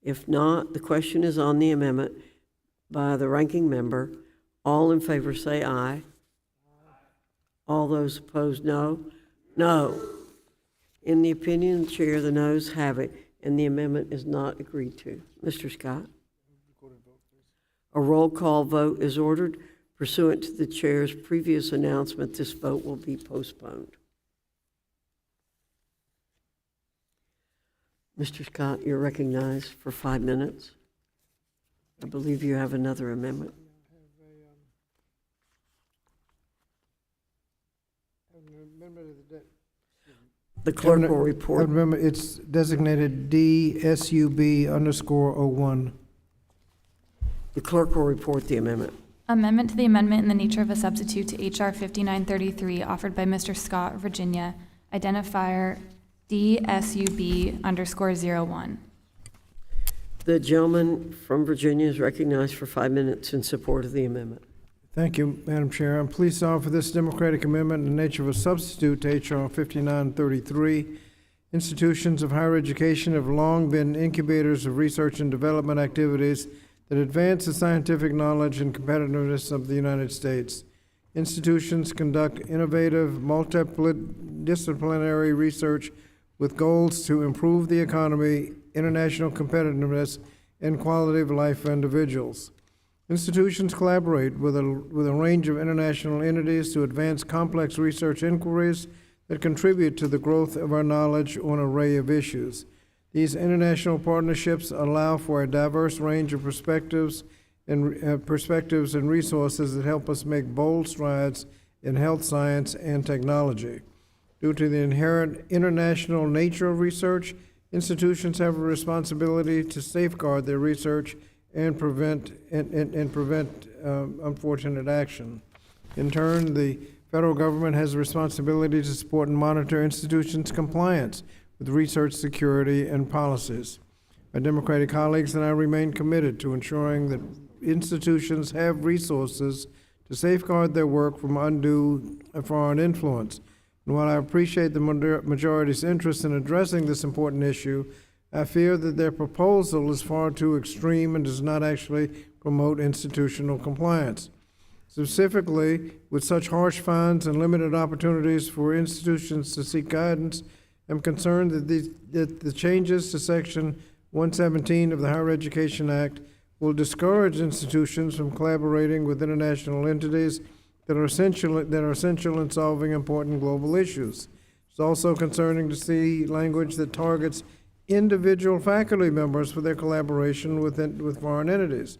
A: If not, the question is on the amendment by the ranking member. All in favor say aye. All those opposed, no. No. In the opinion of the chair, the noes have it, and the amendment is not agreed to. Mr. Scott? A roll call vote is ordered. Pursuant to the chair's previous announcement, this vote will be postponed. Mr. Scott, you're recognized for 5 minutes. I believe you have another amendment. The clerk will report.
B: Amendment, it's designated DSUB_01.
A: The clerk will report the amendment.
C: Amendment to the amendment in the nature of a substitute to H.R. 5933, offered by Mr. Scott, Virginia, identifier DSUB_01.
A: The gentleman from Virginia is recognized for 5 minutes in support of the amendment.
B: Thank you, Madam Chair. I'm pleased to offer this democratic amendment in the nature of a substitute to H.R. 5933. Institutions of higher education have long been incubators of research and development activities that advance the scientific knowledge and competitiveness of the United States. Institutions conduct innovative, multidisciplinary research with goals to improve the economy, international competitiveness, and quality of life for individuals. Institutions collaborate with a range of international entities to advance complex research inquiries that contribute to the growth of our knowledge on an array of issues. These international partnerships allow for a diverse range of perspectives and resources that help us make bold strides in health science and technology. Due to the inherent international nature of research, institutions have a responsibility to safeguard their research and prevent unfortunate action. In turn, the federal government has a responsibility to support and monitor institutions' compliance with research security and policies. My Democratic colleagues and I remain committed to ensuring that institutions have resources to safeguard their work from undue foreign influence. And while I appreciate the majority's interest in addressing this important issue, I fear that their proposal is far too extreme and does not actually promote institutional compliance. Specifically, with such harsh fines and limited opportunities for institutions to seek guidance, I'm concerned that the changes to Section 117 of the Higher Education Act will discourage institutions from collaborating with international entities that are essential in solving important global issues. It's also concerning to see language that targets individual faculty members for their collaboration with foreign entities.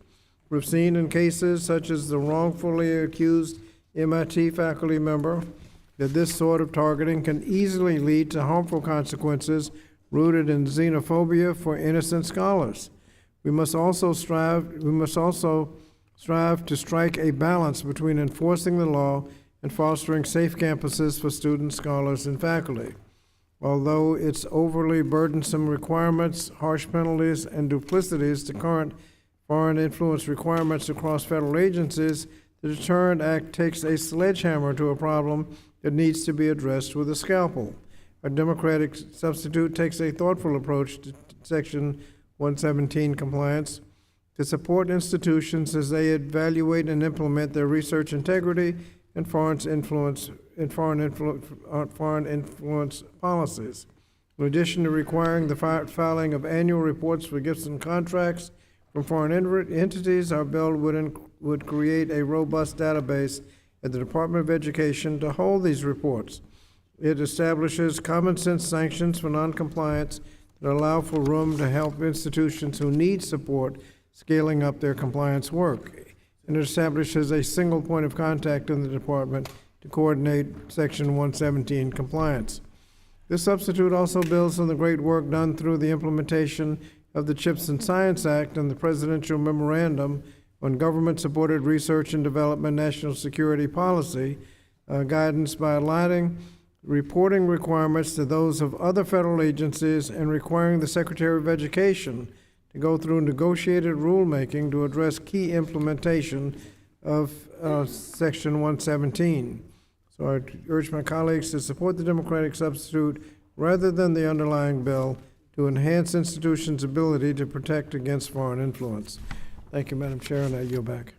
B: We've seen in cases such as the wrongfully accused MIT faculty member that this sort of targeting can easily lead to harmful consequences rooted in xenophobia for innocent scholars. We must also strive to strike a balance between enforcing the law and fostering safe campuses for students, scholars, and faculty. Although its overly burdensome requirements, harsh penalties, and duplicities to current foreign influence requirements across federal agencies, the Deterrent Act takes a sledgehammer to a problem that needs to be addressed with a scalpel. Our Democratic substitute takes a thoughtful approach to Section 117 compliance to support institutions as they evaluate and implement their research integrity and foreign influence policies. In addition to requiring the filing of annual reports for gifts and contracts from foreign entities, our bill would create a robust database at the Department of Education to hold these reports. It establishes common sense sanctions for noncompliance that allow for room to help institutions who need support scaling up their compliance work. And it establishes a single point of contact in the department to coordinate Section 117 compliance. This substitute also builds on the great work done through the implementation of the CHIPS and Science Act and the Presidential Memorandum on Government-Supported Research and Development National Security Policy guidance by aligning reporting requirements to those of other federal agencies and requiring the Secretary of Education to go through negotiated rulemaking to address key implementation of Section 117. So I urge my colleagues to support the Democratic substitute rather than the underlying bill to enhance institutions' ability to protect against foreign influence. Thank you, Madam Chair, and I yield back.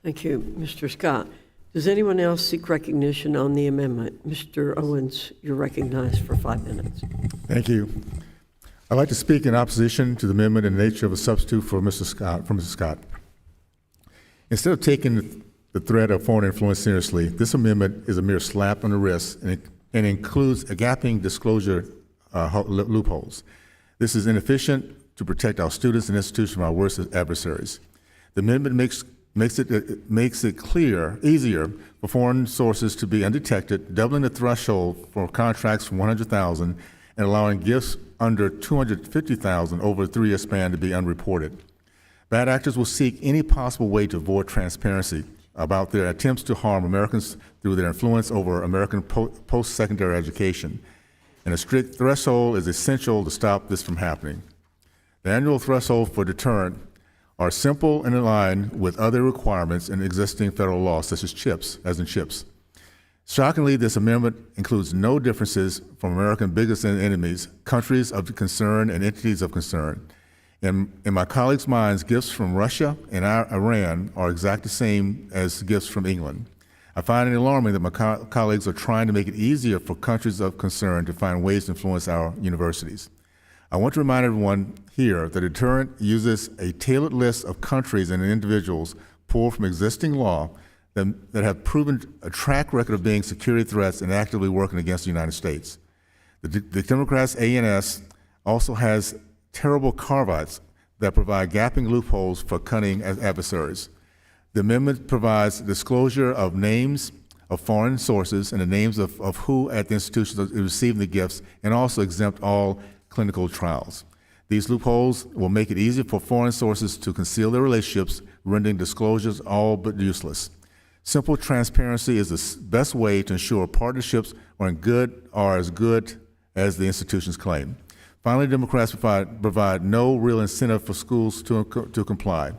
A: Thank you, Mr. Scott. Does anyone else seek recognition on the amendment? Mr. Owens, you're recognized for 5 minutes.
H: Thank you. I'd like to speak in opposition to the amendment in the nature of a substitute for Mr. Scott. Instead of taking the threat of foreign influence seriously, this amendment is a mere slap on the wrist and includes a gaping disclosure loopholes. This is inefficient to protect our students and institutions from our worst adversaries. The amendment makes it easier for foreign sources to be undetected, doubling the threshold for contracts from $100,000 and allowing gifts under $250,000 over a 3-year span to be unreported. Bad actors will seek any possible way to avoid transparency about their attempts to harm Americans through their influence over American post-secondary education, and a strict threshold is essential to stop this from happening. The annual threshold for deterrent are simple and in line with other requirements in existing federal law, such as CHIPS, as in CHIPS. Shockingly, this amendment includes no differences from America's biggest enemies, countries of concern, and entities of concern. In my colleagues' minds, gifts from Russia and Iran are exactly the same as gifts from England. I find it alarming that my colleagues are trying to make it easier for countries of concern to find ways to influence our universities. I want to remind everyone here that deterrent uses a tailored list of countries and individuals pulled from existing law that have proven a track record of being security threats and actively working against the United States. The Democrats' ANS also has terrible carve-outs that provide gaping loopholes for cunning adversaries. The amendment provides disclosure of names of foreign sources and the names of who at the institutions are receiving the gifts, and also exempt all clinical trials. These loopholes will make it easier for foreign sources to conceal their relationships, rendering disclosures all but useless. Simple transparency is the best way to ensure partnerships are as good as the institutions claim. Finally, Democrats provide no real incentive for schools to comply.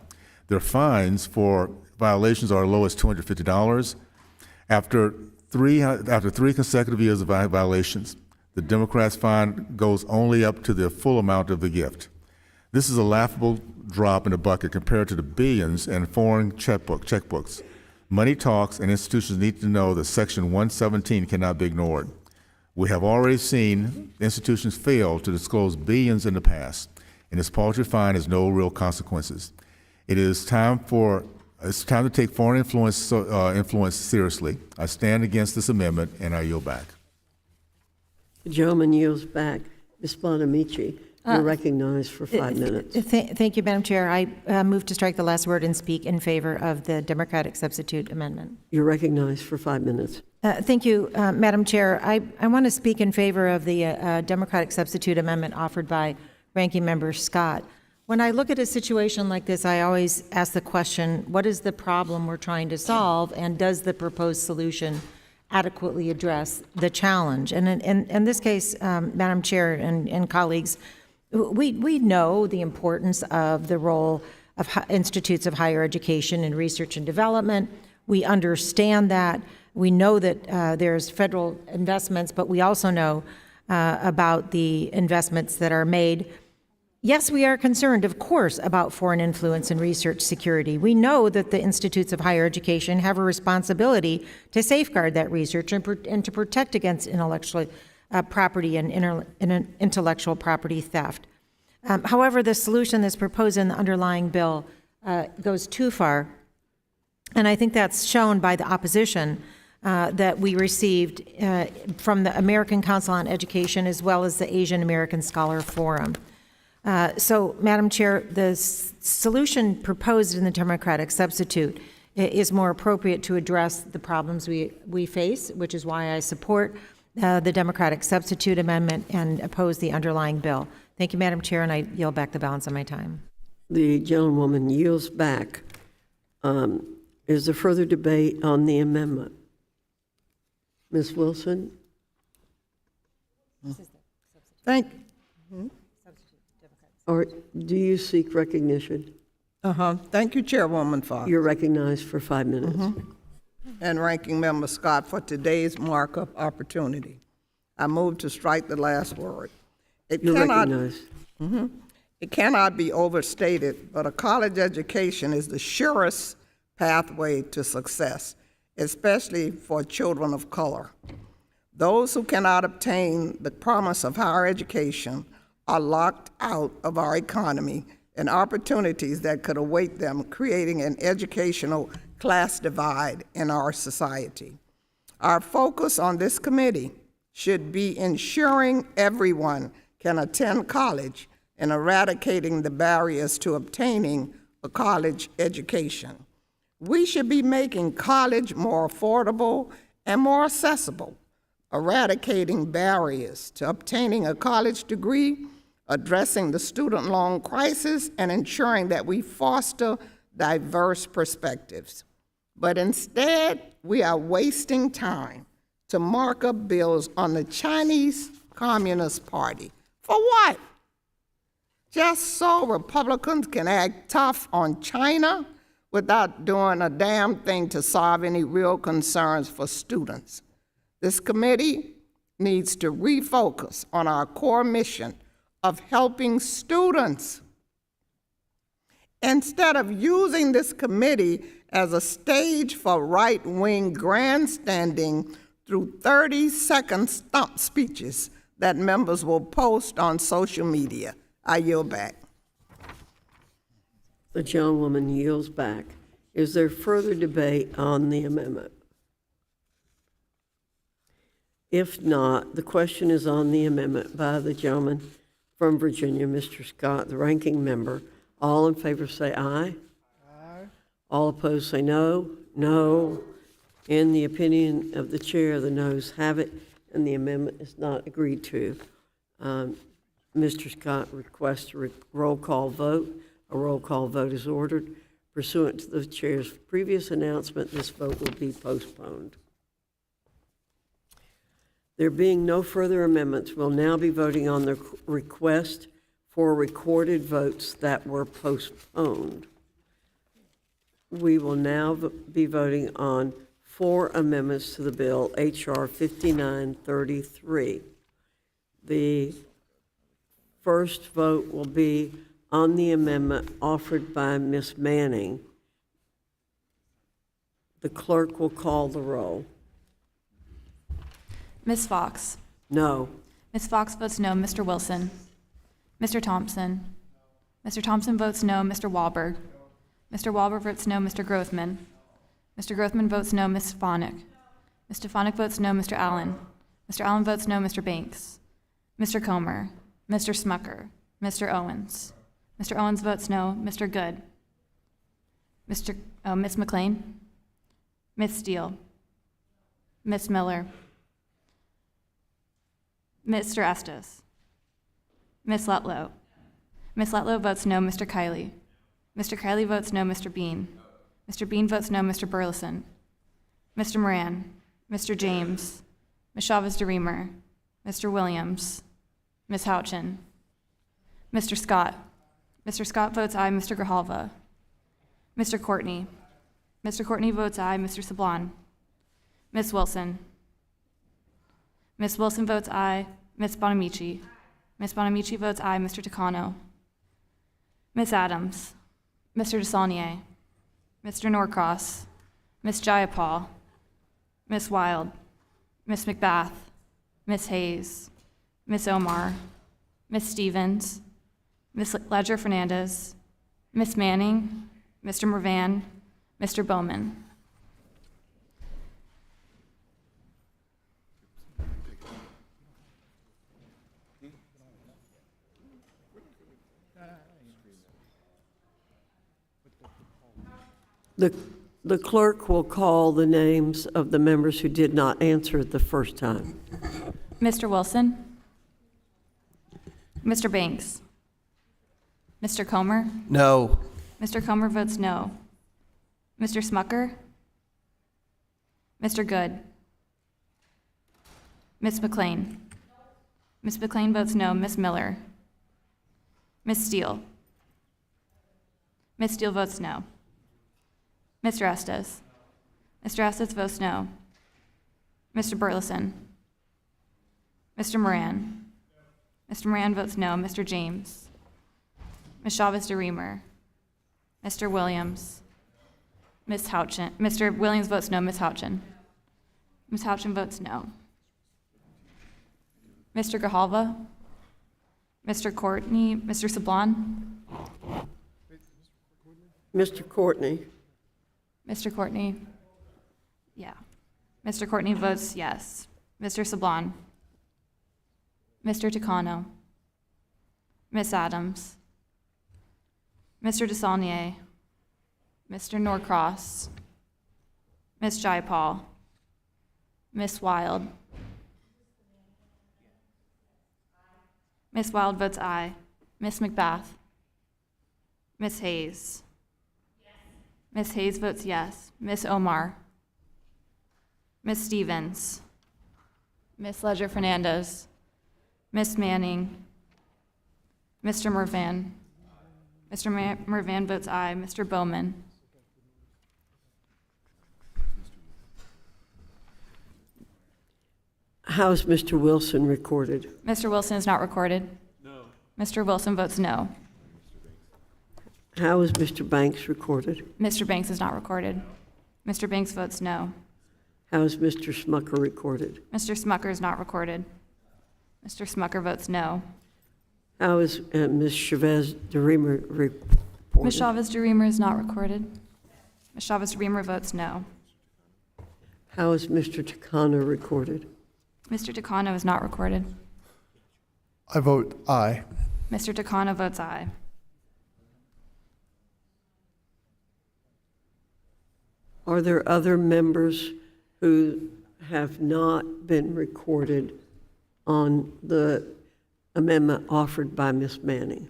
H: Their fines for violations are as low as $250. After three consecutive years of violations, the Democrats' fine goes only up to the full amount of the gift. This is a laughable drop in the bucket compared to the billions in foreign checkbooks. Money talks, and institutions need to know that Section 117 cannot be ignored. We have already seen institutions fail to disclose billions in the past, and this paltry fine has no real consequences. It's time to take foreign influence seriously. I stand against this amendment, and I yield back.
A: The gentleman yields back. Ms. Bonamici, you're recognized for 5 minutes.
S: Thank you, Madam Chair. I move to strike the last word and speak in favor of the Democratic substitute amendment.
A: You're recognized for 5 minutes.
S: Thank you, Madam Chair. I want to speak in favor of the Democratic substitute amendment offered by Ranking Member Scott. When I look at a situation like this, I always ask the question, what is the problem we're trying to solve, and does the proposed solution adequately address the challenge? And in this case, Madam Chair and colleagues, we know the importance of the role of institutes of higher education in research and development. We understand that. We know that there's federal investments, but we also know about the investments that are made. Yes, we are concerned, of course, about foreign influence and research security. We know that the institutes of higher education have a responsibility to safeguard that research and to protect against intellectual property and intellectual property theft. However, the solution that's proposed in the underlying bill goes too far, and I think that's shown by the opposition that we received from the American Council on Education as well as the Asian American Scholar Forum. So, Madam Chair, the solution proposed in the Democratic substitute is more appropriate to address the problems we face, which is why I support the Democratic substitute amendment and oppose the underlying bill. Thank you, Madam Chair, and I yield back the balance of my time.
A: The gentlewoman yields back. Is there further debate on the amendment? Ms. Wilson?
I: Thank
A: Or do you seek recognition?
I: Thank you, Chairwoman Fox.
A: You're recognized for 5 minutes.
I: And Ranking Member Scott for today's markup opportunity. I move to strike the last word.
A: You're recognized.
I: It cannot be overstated, but a college education is the surest pathway to success, especially for children of color. Those who cannot obtain the promise of higher education are locked out of our economy,
T: and opportunities that could await them, creating an educational class divide in our society. Our focus on this committee should be ensuring everyone can attend college and eradicating the barriers to obtaining a college education. We should be making college more affordable and more accessible, eradicating barriers to obtaining a college degree, addressing the student loan crisis, and ensuring that we foster diverse perspectives. But instead, we are wasting time to mark up bills on the Chinese Communist Party. For what? Just so Republicans can act tough on China without doing a damn thing to solve any real concerns for students. This committee needs to refocus on our core mission of helping students instead of using this committee as a stage for right-wing grandstanding through 30-second stump speeches that members will post on social media. I yield back.
A: The gentlewoman yields back. Is there further debate on the amendment? If not, the question is on the amendment by the gentleman from Virginia, Mr. Scott, the ranking member. All in favor say aye. Aye. All opposed say no. No. In the opinion of the chair, the noes have it, and the amendment is not agreed to. Mr. Scott requests a roll call vote. A roll call vote is ordered. Pursuant to the chair's previous announcement, this vote will be postponed. There being no further amendments, we'll now be voting on the request for recorded votes that were postponed. We will now be voting on 4 amendments to the bill, H.R. 5933. The first vote will be on the amendment offered by Ms. Manning. The clerk will call the roll.
C: Ms. Fox?
A: No.
C: Ms. Fox votes no. Mr. Wilson? Mr. Thompson? Mr. Thompson votes no. Mr. Wahlberg? Mr. Wahlberg votes no. Mr. Grothman? Mr. Grothman votes no. Ms. Stefanik? Ms. Stefanik votes no. Mr. Allen? Mr. Allen votes no. Mr. Banks? Mr. Comer? Mr. Smucker? Mr. Owens? Mr. Owens votes no. Mr. Good? Ms. McLean? Ms. Steele? Ms. Miller? Mr. Estes? Ms. Lutlow? Ms. Lutlow votes no. Mr. Kiley? Mr. Kiley votes no. Mr. Bean? Mr. Bean votes no. Mr. Burleson? Mr. Moran? Mr. James? Ms. Chavez-DeRemer? Mr. Williams? Ms. Houchin? Mr. Scott? Mr. Scott votes aye. Mr. Grijalva? Mr. Courtney? Mr. Courtney votes aye. Mr. Sablon? Ms. Wilson? Ms. Wilson votes aye. Ms. Bonamici? Ms. Bonamici votes aye. Mr. Takano? Ms. Adams? Mr. DeSaulnier? Mr. Norcross? Ms. Jayapal? Ms. Wild? Ms. McBath? Ms. Hayes? Ms. Omar? Ms. Stevens? Ms. Ledger-Fernandez? Ms. Manning? Mr. Mervan? Mr. Bowman?
A: The clerk will call the names of the members who did not answer the first time.
C: Mr. Wilson? Mr. Banks? Mr. Comer?
U: No.
C: Mr. Comer votes no. Mr. Smucker? Mr. Good? Ms. McLean? Ms. McLean votes no. Ms. Miller? Ms. Steele? Ms. Steele votes no. Mr. Estes? Mr. Estes votes no. Mr. Burleson? Mr. Moran? Mr. Moran votes no. Mr. James? Ms. Chavez-DeRemer? Mr. Williams? Ms. Houchin? Mr. Williams votes no. Ms. Houchin? Ms. Houchin votes no. Mr. Grijalva? Mr. Courtney? Mr. Sablon?
A: Mr. Courtney,
C: Mr. Courtney? Yeah. Mr. Courtney votes yes. Mr. Sablon? Mr. Takano? Miss Adams? Mr. DeSaulnier? Mr. Norcross? Miss Jaipal? Miss Wild? Miss Wild votes aye. Miss McBath? Miss Hayes? Miss Hayes votes yes. Miss Omar? Miss Stevens? Miss Ledger Fernandez? Miss Manning? Mr. Mervan? Mr. Mervan votes aye. Mr. Bowman?
A: how is Mr. Wilson recorded?
C: Mr. Wilson is not recorded. No. Mr. Wilson votes no.
A: How is Mr. Banks recorded?
C: Mr. Banks is not recorded. Mr. Banks votes no.
A: How is Mr. Smucker recorded?
C: Mr. Smucker is not recorded. Mr. Smucker votes no.
A: How is Ms. Chavez-DeRemer reported?
C: Ms. Chavez-DeRemer is not recorded. Ms. Chavez-DeRemer votes no.
A: How is Mr. Takano recorded?
C: Mr. Takano is not recorded.
K: I vote aye.
C: Mr. Takano votes aye.
A: Are there other members who have not been recorded on the amendment offered by Ms. Manning?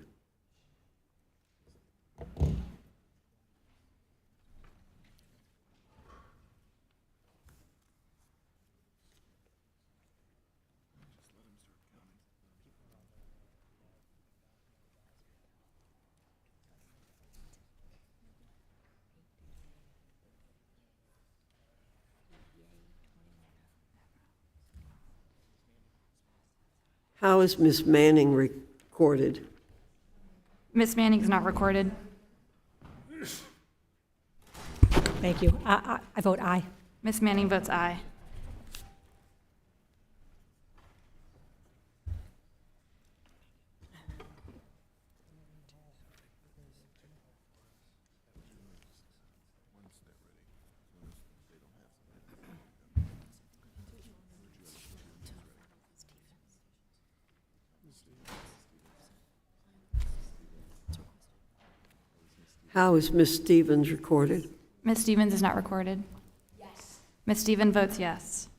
A: How is Ms. Manning recorded?
C: Ms. Manning is not recorded.
P: Thank you. I vote aye.
C: Ms. Manning votes aye.
A: How is Ms. Stevens recorded?
C: Ms. Stevens is not recorded. Yes. Ms. Stevens votes yes.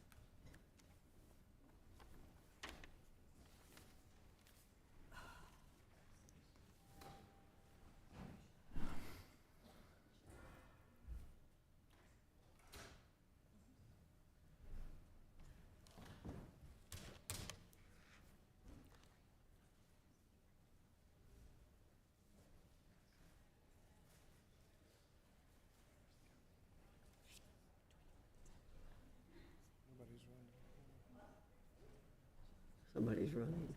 A: Somebody's running.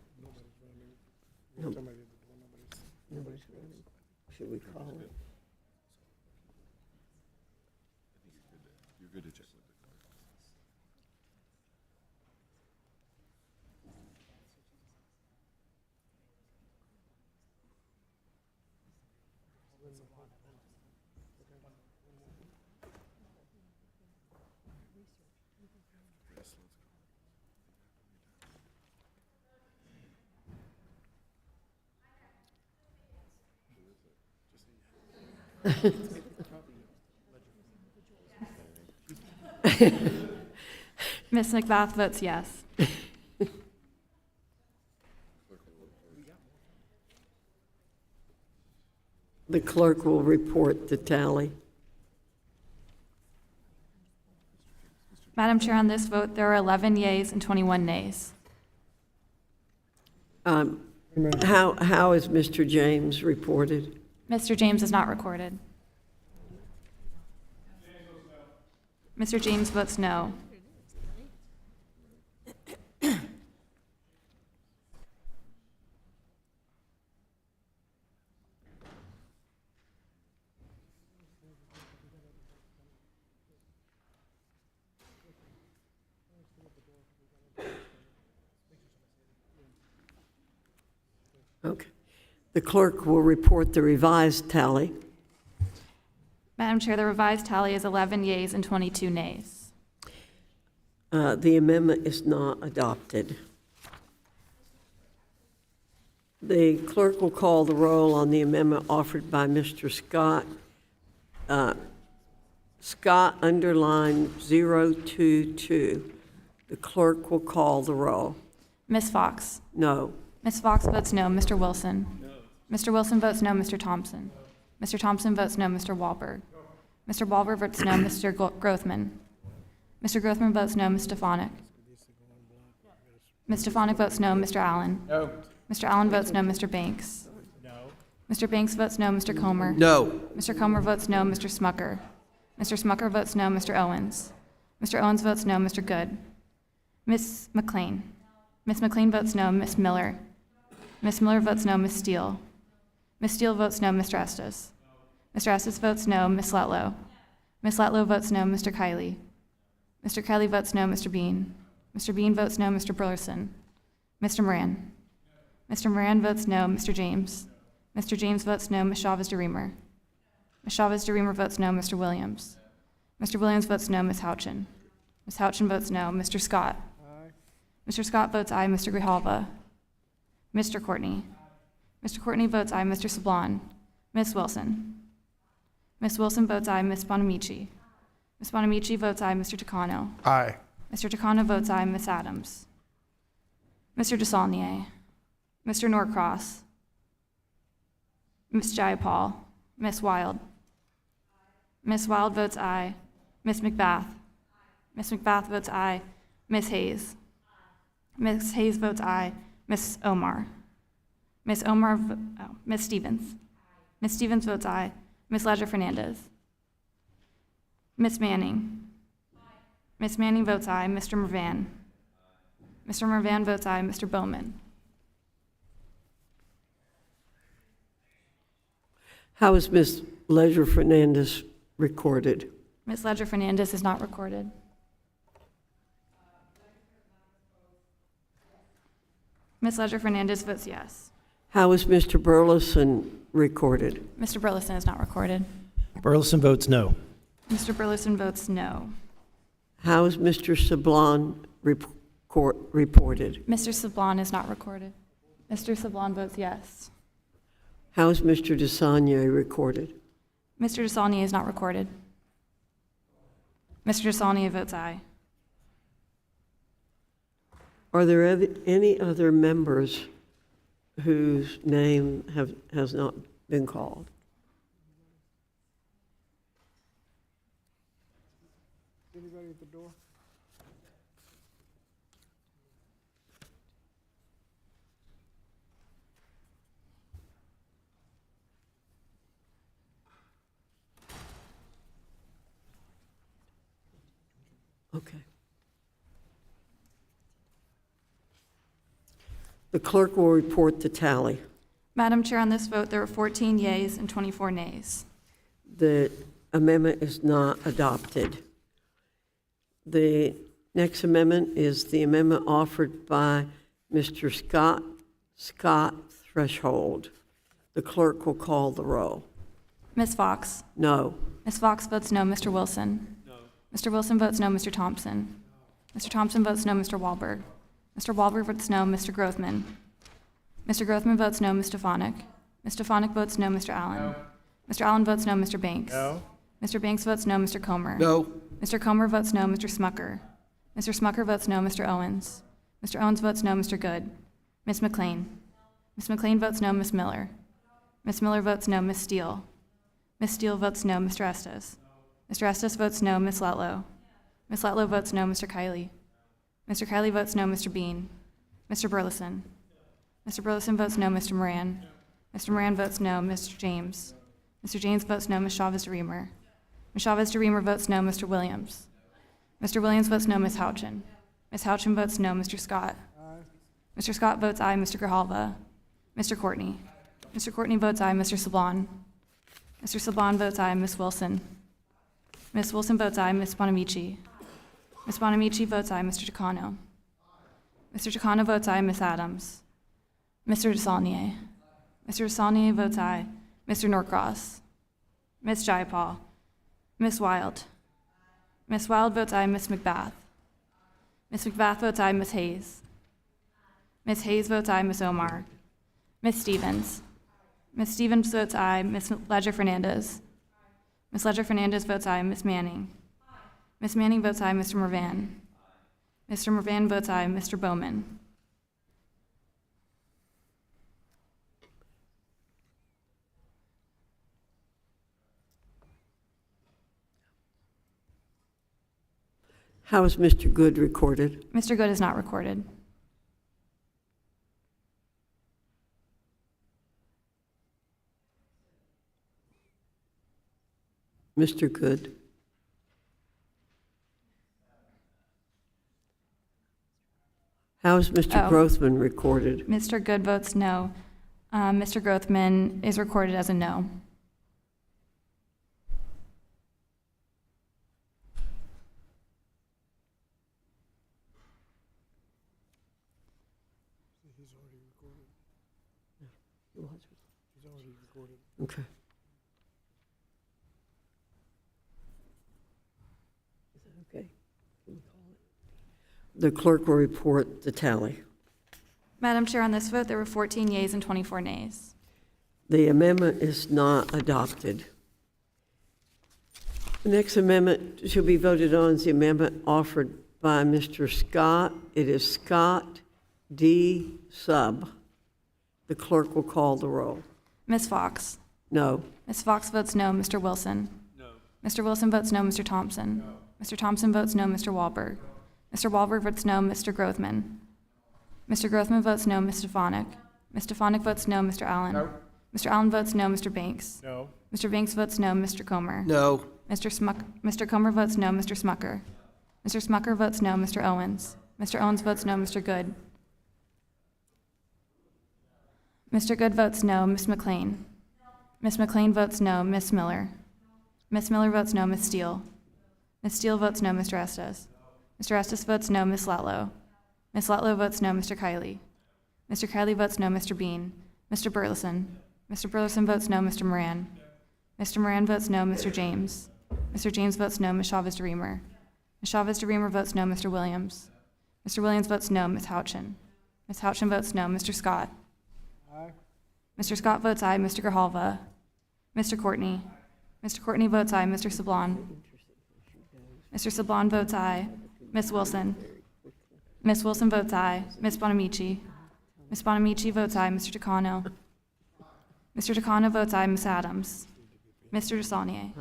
A: Nobody's running. Should we call it?
H: You're good to check with the clerk.
C: Ms. McBath votes yes.
A: The clerk will report the tally.
C: Madam Chair, on this vote, there are 11 yeas and 21 nays.
A: How is Mr. James reported?
C: Mr. James is not recorded. Mr. James votes no.
A: Okay. The clerk will report the revised tally.
C: Madam Chair, the revised tally is 11 yeas and 22 nays.
A: The amendment is not adopted. The clerk will call the roll on the amendment offered by Mr. Scott. Scott, underline 022. The clerk will call the roll.
C: Ms. Fox?
A: No.
C: Ms. Fox votes no. Mr. Wilson? No. Mr. Wilson votes no. Mr. Thompson? Mr. Thompson votes no. Mr. Wahlberg? Mr. Wahlberg votes no. Mr. Grothman? Mr. Grothman votes no. Ms. Stefanik? Ms. Stefanik votes no. Mr. Allen?
J: No.
C: Mr. Allen votes no. Mr. Banks?
J: No.
C: Mr. Banks votes no. Mr. Comer?
A: No.
C: Mr. Comer votes no. Mr. Smucker? Mr. Smucker votes no. Mr. Owens? Mr. Owens votes no. Mr. Good? Ms. McLean? Ms. McLean votes no. Ms. Miller? Ms. Miller votes no. Ms. Steele? Ms. Steele votes no. Mr. Estes? Mr. Estes votes no. Ms. Letlow? Ms. Letlow votes no. Mr. Kiley? Mr. Kiley votes no. Mr. Bean? Mr. Bean votes no. Mr. Burleson? Mr. Moran? Mr. Moran votes no. Mr. James? Mr. James votes no. Ms. Chavez-DeReamer? Ms. Chavez-DeReamer votes no. Mr. Williams? Mr. Williams votes no. Ms. Houchin? Ms. Houchin votes no. Mr. Scott? Mr. Scott votes aye. Mr. Grijalva? Mr. Courtney? Mr. Courtney votes aye. Mr. Sablon? Ms. Wilson? Ms. Wilson votes aye. Ms. Bonamici? Ms. Bonamici votes aye. Mr. Takano?
R: Aye.
C: Mr. Takano votes aye. Ms. Adams? Mr. DeSaulnier? Mr. Norcross? Ms. Jayapal? Ms. Wild? Ms. Wild votes aye. Ms. McBath? Ms. McBath votes aye. Ms. Hayes? Ms. Hayes votes aye. Ms. Omar? Ms. Omar, Ms. Stevens? Ms. Stevens votes aye. Ms. Ledger-Fernandez? Ms. Manning? Ms. Manning votes aye. Mr. Mervan? Mr. Mervan votes aye. Mr. Bowman?
A: How is Ms. Ledger-Fernandez recorded?
C: Ms. Ledger-Fernandez is not recorded. Ms. Ledger-Fernandez votes yes.
A: How is Mr. Burleson recorded?
C: Mr. Burleson is not recorded.
N: Burleson votes no.
C: Mr. Burleson votes no.
A: How is Mr. Sablon reported?
C: Mr. Sablon is not recorded. Mr. Sablon votes yes.
A: How is Mr. DeSaulnier recorded?
C: Mr. DeSaulnier is not recorded. Mr. DeSaulnier votes aye.
A: Are there any other members whose name has not been called?
B: Anybody at the door?
A: Okay. The clerk will report the tally.
C: Madam Chair, on this vote, there were 14 yeas and 24 nays.
A: The amendment is not adopted. The next amendment is the amendment offered by Mr. Scott Threshold. The clerk will call the roll.
C: Ms. Fox?
A: No.
C: Ms. Fox votes no. Mr. Wilson? No. Mr. Wilson votes no. Mr. Thompson? Mr. Thompson votes no. Mr. Wahlberg? Mr. Wahlberg votes no. Mr. Grothman? Mr. Grothman votes no. Ms. Stefanik? Ms. Stefanik votes no. Mr. Allen? No. Mr. Allen votes no. Mr. Banks?
J: No.
C: Mr. Banks votes no. Mr. Comer?
A: No.
C: Mr. Comer votes no. Mr. Smucker? Mr. Smucker votes no. Mr. Owens? Mr. Owens votes no. Mr. Good? Ms. McLean? Ms. McLean votes no. Ms. Miller? Ms. Miller votes no. Ms. Steele? Ms. Steele votes no. Mr. Estes? Mr. Estes votes no. Ms. Letlow? Ms. Letlow votes no. Mr. Kiley? Mr. Kiley votes no. Mr. Bean? Mr. Burleson? Mr. Burleson votes no. Mr. Moran? Mr. Moran votes no. Mr. James? Mr. James votes no. Ms. Chavez-DeReamer? Ms. Chavez-DeReamer votes no. Mr. Williams? Mr. Williams votes no. Ms. Houchin? Ms. Houchin votes no. Mr. Scott? Mr. Scott votes aye. Mr. Grijalva? Mr. Courtney? Mr. Courtney votes aye. Mr. Sablon? Mr. Sablon votes aye. Ms. Wilson? Ms. Wilson votes aye. Ms. Bonamici? Ms. Bonamici votes aye. Mr. Takano? Mr. Takano votes aye. Ms. Adams? Mr. DeSaulnier? Mr. Saulnier votes aye. Mr. Norcross. Ms. Jayapal. Ms. Wild. Ms. Wild votes aye. Ms. McBath. Ms. McBath votes aye. Ms. Hayes. Ms. Hayes votes aye. Ms. Omar. Ms. Stevens. Ms. Stevens votes aye. Ms. Ledger-Fernandez. Ms. Ledger-Fernandez votes aye. Ms. Manning. Ms. Manning votes aye. Mr. Mervan. Mr. Mervan votes aye. Mr. Bowman.
A: How is Mr. Good recorded?
C: Mr. Good is not recorded.
A: Mr. Good? How is Mr. Grothman recorded?
C: Mr. Good votes no. Mr. Grothman is recorded as a no.
A: Okay. Is that okay? Can we call it? The clerk will report the tally.
C: Madam Chair, on this vote, there were 14 yeas and 24 nays.
A: The amendment is not adopted. The next amendment to be voted on is the amendment offered by Mr. Scott. It is Scott D. Sub. The clerk will call the roll.
C: Ms. Fox.
A: No.
C: Ms. Fox votes no. Mr. Wilson. No. Mr. Wilson votes no. Mr. Thompson. No. Mr. Thompson votes no. Mr. Wahlberg. Mr. Wahlberg votes no. Mr. Grothman. Mr. Grothman votes no. Ms. Stefanik. Ms. Stefanik votes no. Mr. Allen. No. Mr. Allen votes no. Mr. Banks.
R: No.
C: Mr. Banks votes no. Mr. Comer.
R: No.
C: Mr. Comer votes no. Mr. Smucker. Mr. Smucker votes no. Mr. Owens. Mr. Owens votes no. Mr. Good. Mr. Good votes no. Ms. McLean. Ms. McLean votes no. Ms. Miller. Ms. Miller votes no. Ms. Steele. Ms. Steele votes no. Mr. Estes. Mr. Estes votes no. Ms. Latlow. Ms. Latlow votes no. Mr. Kiley. Mr. Kiley votes no. Mr. Bean. Mr. Burleson. Mr. Burleson votes no. Mr. Moran. Mr. Moran votes no. Mr. James. Mr. James votes no. Ms. Chavez-DeReamer. Ms. Chavez-DeReamer votes no. Mr. Williams. Mr. Williams votes no. Ms. Houchin. Ms. Houchin votes no. Mr. Scott. Mr. Scott votes aye. Mr. Grijalva. Mr. Courtney. Mr. Courtney votes aye. Mr. Sablon. Mr. Sablon votes aye. Ms. Wilson. Ms. Wilson votes aye. Ms. Bonamici. Ms. Bonamici votes aye. Mr. Takano. Mr. Takano votes aye. Ms. Adams. Mr. DeSaulnier.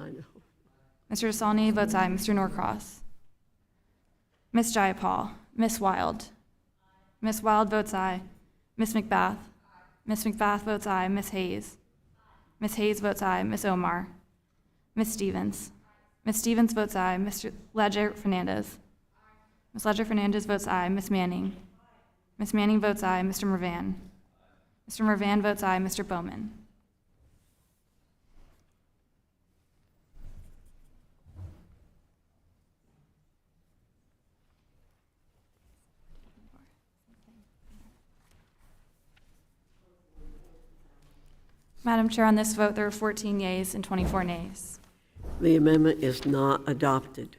C: Mr. DeSaulnier votes aye. Mr. Norcross. Ms. Jayapal. Ms. Wild. Ms. Wild votes aye. Ms. McBath. Ms. McBath votes aye. Ms. Hayes. Ms. Hayes votes aye. Ms. Omar. Ms. Stevens. Ms. Stevens votes aye. Mr. Ledger-Fernandez. Ms. Ledger-Fernandez votes aye. Ms. Manning. Ms. Manning votes aye. Mr. Mervan. Mr. Mervan votes aye. Mr. Bowman. Madam Chair, on this vote, there are 14 yeas and 24 nays.
A: The amendment is not adopted.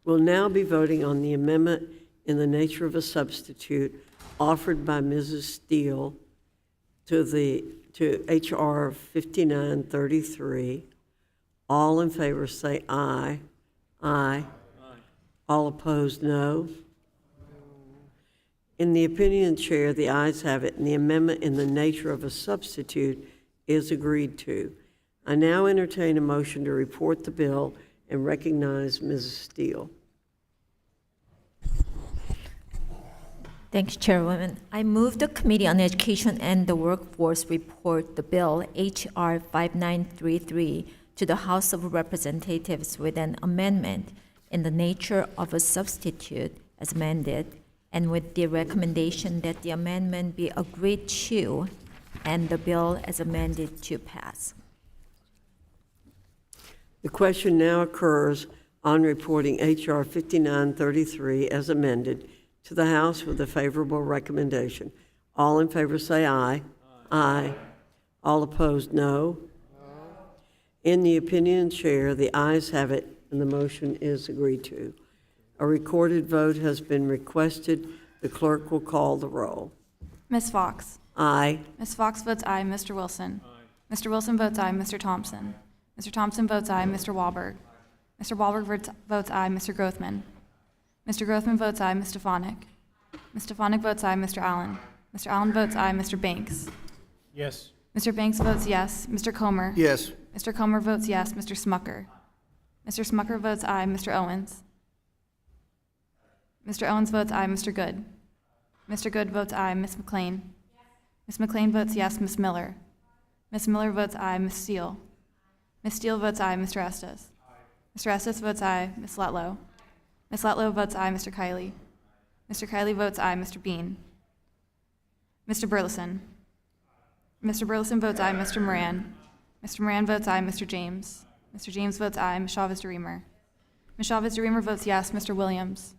A: We'll now be voting on the amendment in the nature of a substitute offered by Mrs. Steele to H.R. 5933. All in favor say aye. Aye. All opposed, no. In the opinion of the chair, the ayes have it, and the amendment in the nature of a substitute is agreed to. I now entertain a motion to report the bill and recognize Mrs. Steele.
D: Thank you, Chairwoman. I move the Committee on Education and the Workforce report the bill H.R. 5933 to the House of Representatives with an amendment in the nature of a substitute as amended, and with the recommendation that the amendment be agreed to and the bill as amended to pass.
A: The question now occurs on reporting H.R. 5933 as amended to the House with a favorable recommendation. All in favor say aye. Aye. All opposed, no. In the opinion of the chair, the ayes have it, and the motion is agreed to. A recorded vote has been requested. The clerk will call the roll.
C: Ms. Fox?
A: Aye.
C: Ms. Fox votes aye. Mr. Wilson? Aye. Mr. Wilson votes aye. Mr. Thompson? Mr. Thompson votes aye. Mr. Wahlberg? Mr. Wahlberg votes aye. Mr. Grothman? Mr. Grothman votes aye. Ms. Stefanik? Ms. Stefanik votes aye. Mr. Allen? Mr. Allen votes aye. Mr. Banks?
R: Yes.
C: Mr. Banks votes yes. Mr. Comer?
R: Yes.
C: Mr. Comer votes yes. Mr. Smucker? Mr. Smucker votes aye. Mr. Owens? Mr. Owens votes aye. Mr. Good? Mr. Good votes aye. Ms. McLean? Ms. McLean votes yes. Ms. Miller? Ms. Miller votes aye. Ms. Steele? Ms. Steele votes aye. Mr. Estes? Mr. Estes votes aye. Ms. Letlow? Ms. Letlow votes aye. Mr. Kiley? Mr. Kiley votes aye. Mr. Bean? Mr. Burleson? Mr. Burleson votes aye. Mr. Moran? Mr. Moran votes aye. Mr. James? Mr. James votes aye. Ms. Chavez-DeRemer? Ms. Chavez-DeRemer votes yes. Mr. Williams?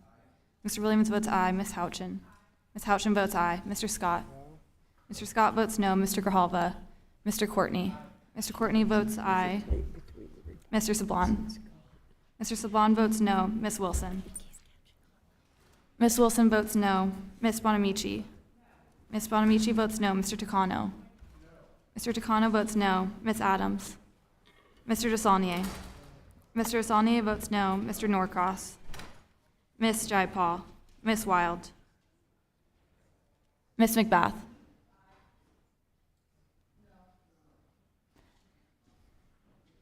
C: Mr. Williams votes aye. Ms. Houchin? Ms. Houchin votes aye. Mr. Scott? Mr. Scott votes no. Mr. Grijalva? Mr. Courtney? Mr. Courtney votes aye. Mr. Sablon? Mr. Sablon votes no. Ms. Wilson? Ms. Wilson votes no. Ms. Bonamici? Ms. Bonamici votes no. Mr. Takano? Mr. Takano votes no. Ms. Adams? Mr. DeSaulnier? Mr. DeSaulnier votes no. Mr. Norcross? Ms. Jayapal? Ms. Wild? Ms. McBath?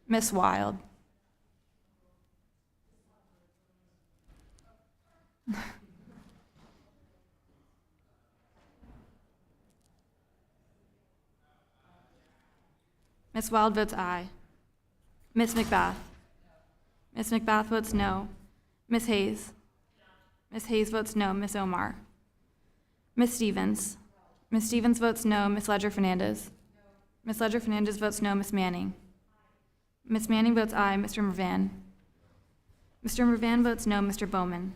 C: Ms. Wild? Ms. Wild votes aye. Ms. McBath? Ms. McBath votes no. Ms. Hayes? Ms. Hayes votes no. Ms. Omar? Ms. Stevens? Ms. Stevens votes no. Ms. Ledger-Fernandez? Ms. Ledger-Fernandez votes no. Ms. Manning? Ms. Manning votes aye. Mr. Mervan? Mr. Mervan votes no. Mr. Bowman?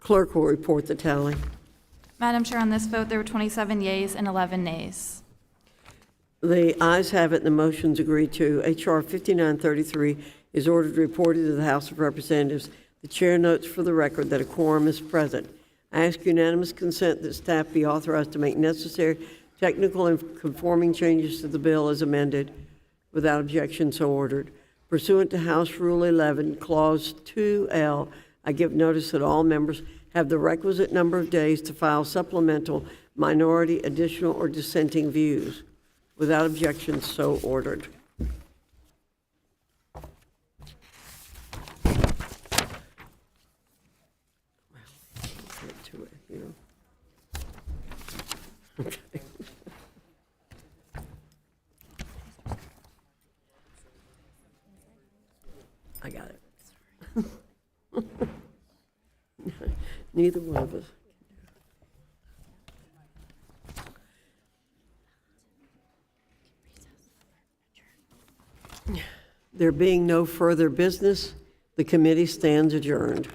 A: Clerk will report the tally.
C: Madam Chair, on this vote, there were 27 yeas and 11 nays.
A: The ayes have it, and the motion's agreed to. H.R. 5933 is ordered reported to the House of Representatives. The chair notes for the record that a quorum is present. I ask unanimous consent that staff be authorized to make necessary technical and conforming changes to the bill as amended. Without objection, so ordered. Pursuant to House Rule 11, Clause 2L, I give notice that all members have the requisite number of days to file supplemental, minority, additional, or dissenting views. Without objection, so ordered. Get to it here. Okay. I got it. Neither one of us. There being no further business, the committee stands adjourned.